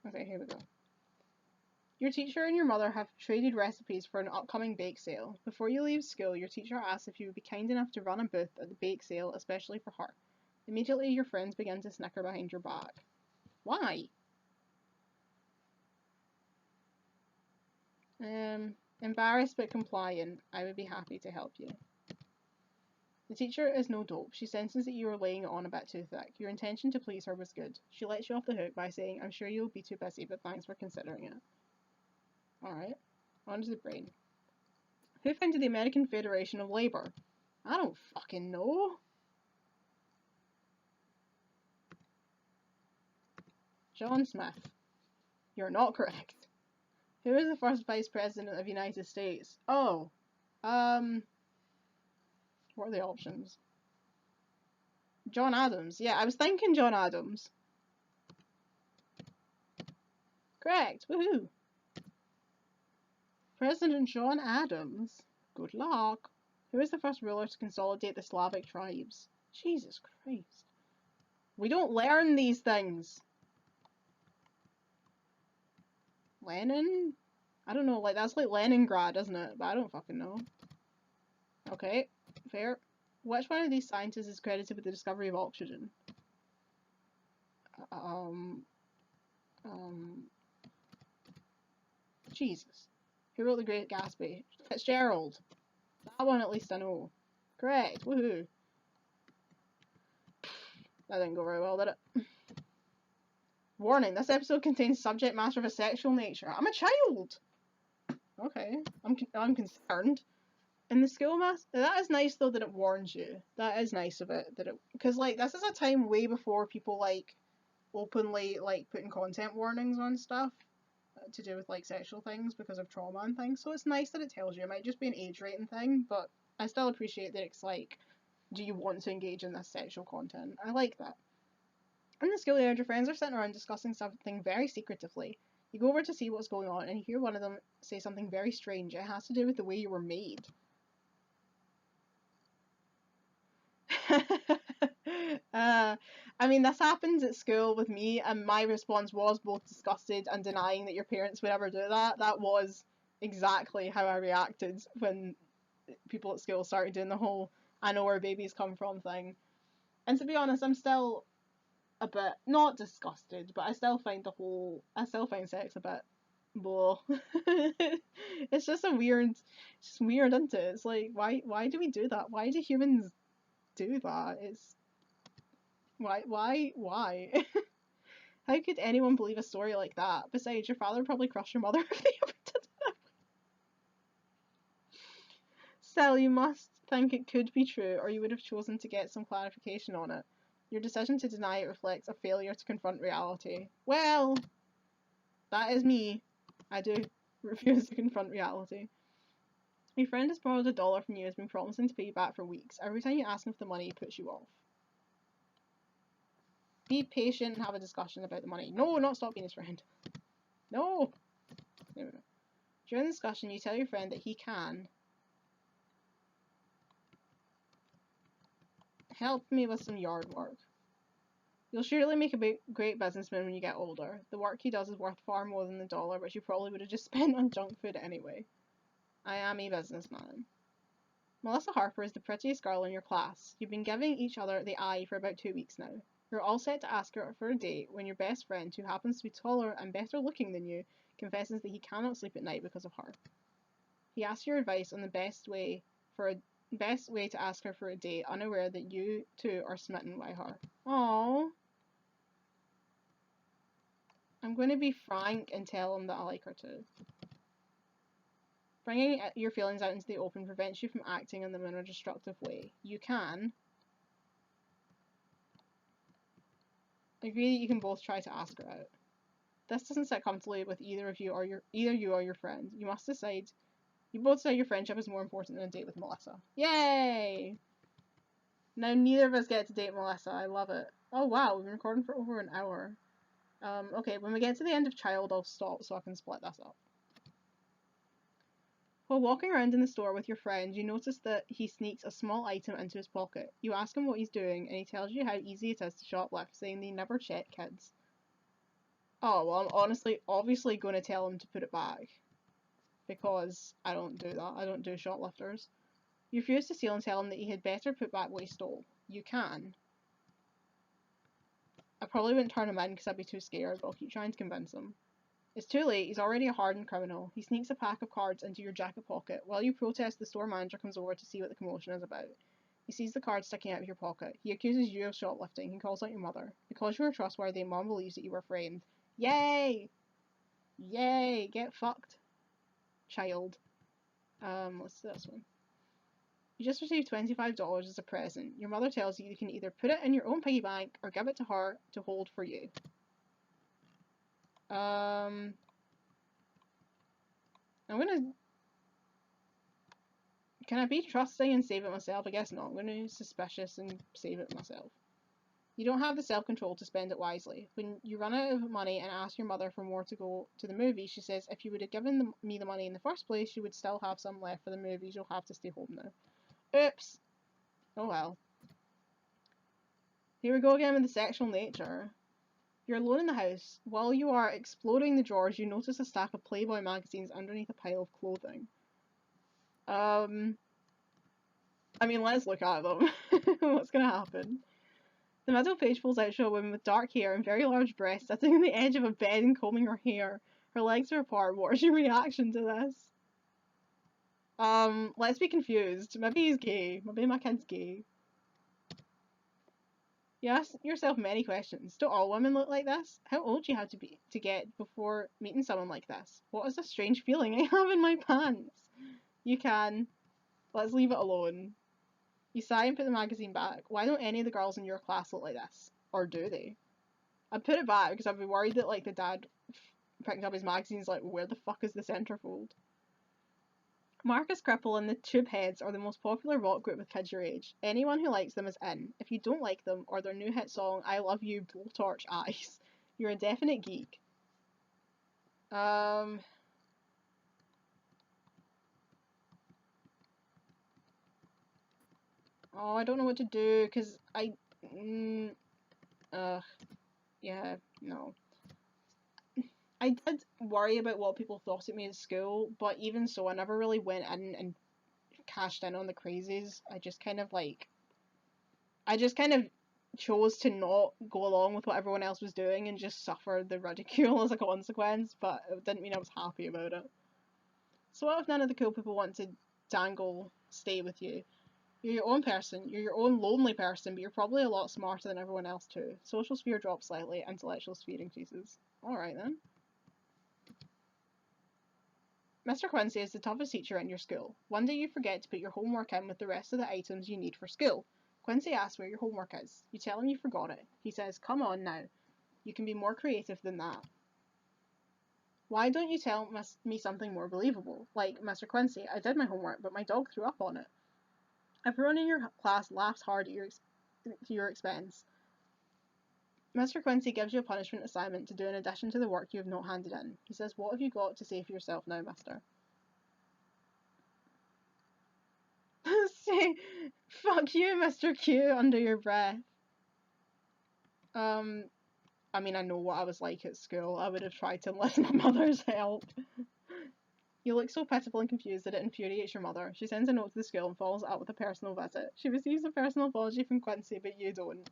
Speaker 1: Okay, here we go. Your teacher and your mother have traded recipes for an upcoming bake sale. Before you leave school, your teacher asks if you would be kind enough to run a booth at the bake sale, especially for her. Immediately, your friends begin to snicker behind your back. Why? Embarrassed but compliant. I would be happy to help you. The teacher is no dope. She senses that you are laying it on a bit too thick. Your intention to please her was good. She lets you off the hook by saying, I'm sure you'll be too busy, but thanks for considering it. Alright, on to the brain. Who founded the American Federation of Labor? I don't fucking know. John Smith. You're not correct. Who was the first Vice President of the United States? Oh. What are the options? John Adams. Yeah, I was thinking John Adams. Correct. Woohoo. President John Adams. Good luck. Who was the first ruler to consolidate the Slavic tribes? Jesus Christ. We don't learn these things. Lenin? I don't know, like, that's like Leningrad, isn't it? But I don't fucking know. Okay, fair. Which one of these scientists is credited with the discovery of oxygen? Jesus. Who wrote The Great Gatsby? Fitzgerald. That one at least I know. Correct, woohoo. That didn't go very well, did it? Warning, this episode contains subject matter of a sexual nature. I'm a child! Okay, I'm concerned. In the school math, that is nice though that it warns you. That is nice of it, that it, because like this is a time way before people like openly like putting content warnings on stuff to do with like sexual things because of trauma and things. So it's nice that it tells you. It might just be an age rating thing, but I still appreciate that it's like, do you want to engage in this sexual content? I like that. In the schoolyard, your friends are sitting around discussing something very secretively. You go over to see what's going on and you hear one of them say something very strange. It has to do with the way you were made. I mean, this happens at school with me, and my response was both disgusted and denying that your parents would ever do that. That was exactly how I reacted when people at school started doing the whole I know where babies come from thing. And to be honest, I'm still a bit, not disgusted, but I still find sex a bit blah. It's just it's just weird, isn't it? It's like, why do we do that? Why do humans do that? It's why how could anyone believe a story like that? Besides, your father probably crushed your mother if they ever did that. Still, you must think it could be true, or you would have chosen to get some clarification on it. Your decision to deny it reflects a failure to confront reality. Well, that is me. I do refuse to confront reality. Your friend has borrowed $1 from you and has been promising to pay you back for weeks. Every time you ask him for the money, he puts you off. Be patient and have a discussion about the money. No, not stop being his friend. No! There we go. During the discussion, you tell your friend that he can help me with some yard work. You'll surely make a great businessman when you get older. The work he does is worth far more than the $1, which you probably would have just spent on junk food anyway. I am a businessman. Melissa Harper is the prettiest girl in your class. You've been giving each other the eye for about 2 weeks now. You're all set to ask her for a date when your best friend, who happens to be taller and better looking than you, confesses that he cannot sleep at night because of her. He asks your advice on the best way to ask her for a date, unaware that you too are smitten by her. Aww. I'm going to be frank and tell him that I like her too. Bringing your feelings out into the open prevents you from acting on them in a destructive way. You can agree that you can both try to ask her out. This doesn't sit comfortably with either you or your friend. You both decide your friendship is more important than a date with Melissa. Yay! Now neither of us get to date Melissa. I love it. Oh wow, we've been recording for over an hour. Okay, when we get to the end of Child, I'll stop so I can split this up. While walking around in the store with your friend, you notice that he sneaks a small item into his pocket. You ask him what he's doing, and he tells you how easy it is to shoplift, saying they never check kids. Oh, well, I'm obviously going to tell him to put it back. Because I don't do that. I don't do shoplifters. You refuse to steal and tell him that he had better put back what he stole. You can. I probably wouldn't turn him in because I'd be too scared, but I'll keep trying to convince him. It's too late. He's already a hardened criminal. He sneaks a pack of cards into your jacket pocket. While you protest, the store manager comes over to see what the commotion is about. He sees the card sticking out of your pocket. He accuses you of shoplifting. He calls out your mother. Because you are trustworthy, Mom believes that you were framed. Yay! Yay! Get fucked, child. Let's do this one. You just received $25 as a present. Your mother tells you can either put it in your own piggy bank or give it to her to hold for you. I'm gonna... Can I be trusting and save it myself? I guess not. I'm gonna be suspicious and save it myself. You don't have the self-control to spend it wisely. When you run out of money and ask your mother for more to go to the movies, she says, if you would have given me the money in the first place, you would still have some left for the movies. You'll have to stay home now. Oops. Oh well. Here we go again with the sexual nature. You're alone in the house. While you are exploring the drawers, you notice a stack of Playboy magazines underneath a pile of clothing. I mean, let's look at them. What's gonna happen? The middle page pulls out to a woman with dark hair and very large breasts sitting on the edge of a bed and combing her hair. Her legs are apart. What is your reaction to this? Let's be confused. Maybe he's gay. Maybe my kid's gay. You ask yourself many questions. Do all women look like this? How old do you have to be to get before meeting someone like this? What is this strange feeling I have in my pants? You can. Let's leave it alone. You sigh and put the magazine back. Why don't any of the girls in your class look like this? Or do they? I'd put it back because I'd be worried that like the dad picked up his magazines like, where the fuck is the centerfold? Marcus Cripple and the Tubeheads are the most popular rock group with kids your age. Anyone who likes them is in. If you don't like them, or their new hit song, I Love You, Blowtorch Eyes, you're a definite geek. Oh, I don't know what to do, because yeah, no. I did worry about what people thought of me at school, but even so, I never really went in and cashed in on the crazes. I just kind of chose to not go along with what everyone else was doing and just suffer the ridicule as a consequence, but it didn't mean I was happy about it. So what if none of the cool people want to stay with you? You're your own person, you're your own lonely person, but you're probably a lot smarter than everyone else too. Social sphere drops slightly, intellectual sphere increases. Alright then. Mr. Quincy is the toughest teacher in your school. One day you forget to put your homework in with the rest of the items you need for school. Quincy asks where your homework is. You tell him you forgot it. He says, come on now. You can be more creative than that. Why don't you tell me something more believable? Like, Mr. Quincy, I did my homework, but my dog threw up on it. Everyone in your class laughs hard at your expense. Mr. Quincy gives you a punishment assignment to do in addition to the work you have not handed in. He says, what have you got to say for yourself now, mister? Say, fuck you, Mr. Q, under your breath. I mean, I know what I was like at school. I would have tried to enlist my mother's help. You look so pitiful and confused that it infuriates your mother. She sends a note to the school and follows it up with a personal visit. She receives a personal apology from Quincy, but you don't.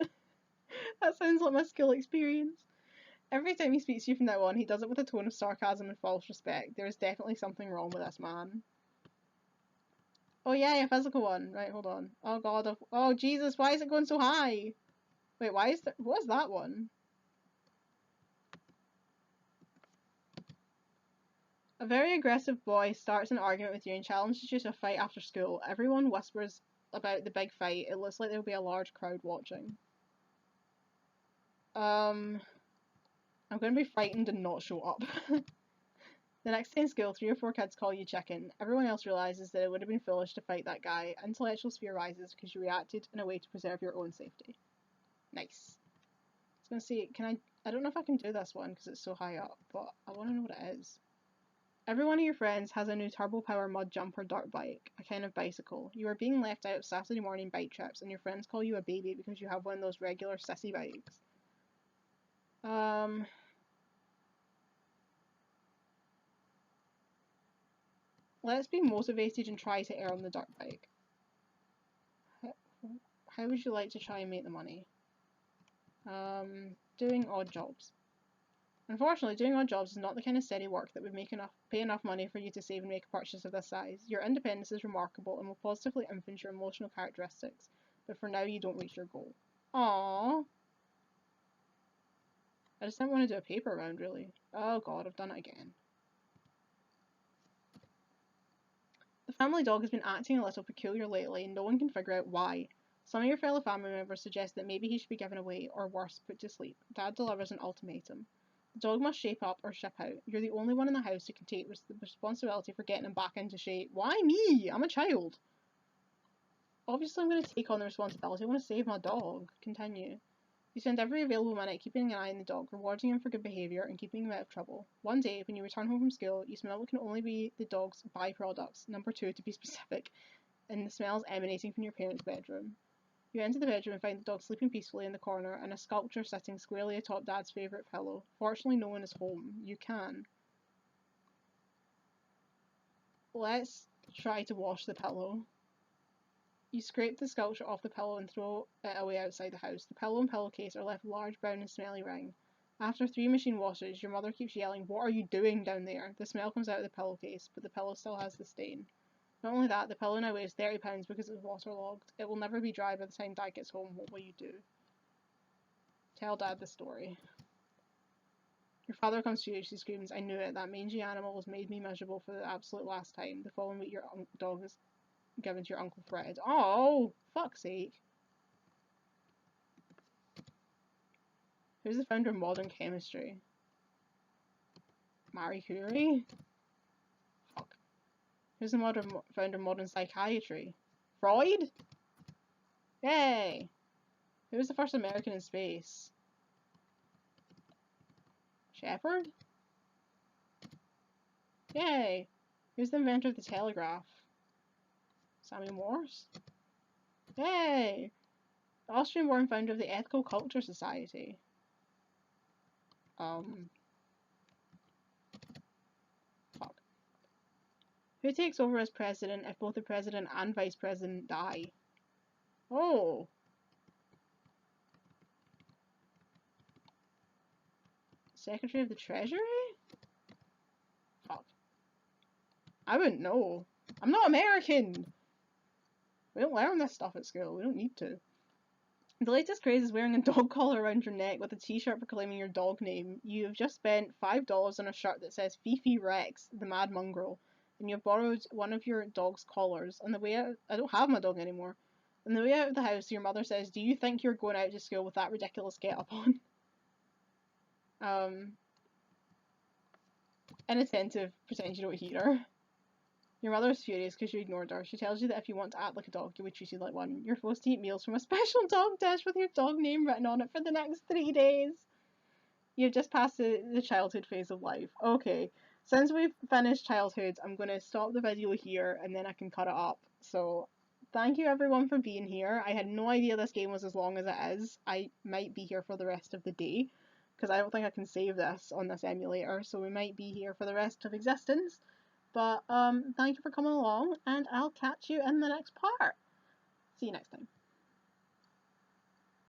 Speaker 1: That sounds like my school experience. Every time he speaks to you from now on, he does it with a tone of sarcasm and false respect. There is definitely something wrong with this man. Oh yeah, a physical one. Right, hold on. Oh god, oh Jesus, why is it going so high? Wait, what is that one? A very aggressive boy starts an argument with you and challenges you to a fight after school. Everyone whispers about the big fight. It looks like there will be a large crowd watching. I'm going to be frightened and not show up. The next day in school, 3 or 4 kids call you chicken. Everyone else realizes that it would have been foolish to fight that guy. Intellectual sphere rises because you reacted in a way to preserve your own safety. Nice. I was going to say, I don't know if I can do this one because it's so high up, but I want to know what it is. Every one of your friends has a new turbo power mud jumper dirt bike, a kind of bicycle. You are being left out of Saturday morning bike trips and your friends call you a baby because you have one of those regular sissy bikes. Let's be motivated and try to earn the dirt bike. How would you like to try and make the money? Doing odd jobs. Unfortunately, doing odd jobs is not the kind of steady work that would pay enough money for you to save and make a purchase of this size. Your independence is remarkable and will positively influence your emotional characteristics. but for now you don't reach your goal. Aww. I just didn't want to do a paper round, really. Oh god, I've done it again. The family dog has been acting a little peculiar lately, and no one can figure out why. Some of your fellow family members suggest that maybe he should be given away, or worse, put to sleep. Dad delivers an ultimatum. The dog must shape up or ship out. You're the only one in the house who can take the responsibility for getting him back into shape. Why me? I'm a child. Obviously I'm going to take on the responsibility. I want to save my dog. Continue. You spend every available minute keeping an eye on the dog, rewarding him for good behaviour and keeping him out of trouble. One day, when you return home from school, you smell what can only be the dog's byproducts, number 2 to be specific, and the smells emanating from your parents' bedroom. You enter the bedroom and find the dog sleeping peacefully in the corner and a sculpture sitting squarely atop Dad's favourite pillow. Fortunately, no one is home. You can. Let's try to wash the pillow. You scrape the sculpture off the pillow and throw it away outside the house. The pillow and pillowcase are left a large brown and smelly ring. After 3 machine washes, your mother keeps yelling, "What are you doing down there?" The smell comes out of the pillowcase, but the pillow still has the stain. Not only that, the pillow now weighs 30 pounds because it's waterlogged. It will never be dry by the time Dad gets home. What will you do? Tell Dad the story. Your father comes to you, she screams, "I knew it. That mangy animal has made me miserable for the absolute last time. The following week your dog is given to your Uncle Fred." Oh, fuck's sake. Who's the founder of modern chemistry? Marie Curie? Fuck. Who's the founder of modern psychiatry? Freud? Yay! Who was the first American in space? Shepard? Yay! Who's the inventor of the telegraph? Samuel Morse? Yay! The Austrian-born founder of the Ethical Culture Society. Fuck. Who takes over as president if both the president and vice president die? Oh! Secretary of the Treasury? Fuck. I wouldn't know. I'm not American! We don't learn this stuff at school. We don't need to. The latest craze is wearing a dog collar around your neck with a t-shirt proclaiming your dog name. You have just spent $5 on a shirt that says Fifi Rex, the mad mongrel, and you've borrowed one of your dog's collars. On the way out, I don't have my dog anymore. On the way out of the house, your mother says, "Do you think you're going out to school with that ridiculous get-up on?" Inattentive, pretend you don't hear her. Your mother is furious because you ignored her. She tells you that if you want to act like a dog, you would treat you like one. You're supposed to eat meals from a special dog dish with your dog name written on it for the next 3 days. You've just passed the childhood phase of life. Okay, since we've finished childhood, I'm going to stop the video here and then I can cut it up. So, thank you everyone for being here. I had no idea this game was as long as it is. I might be here for the rest of the day, because I don't think I can save this on this emulator, so we might be here for the rest of existence. But thank you for coming along, and I'll catch you in the next part. See you next time.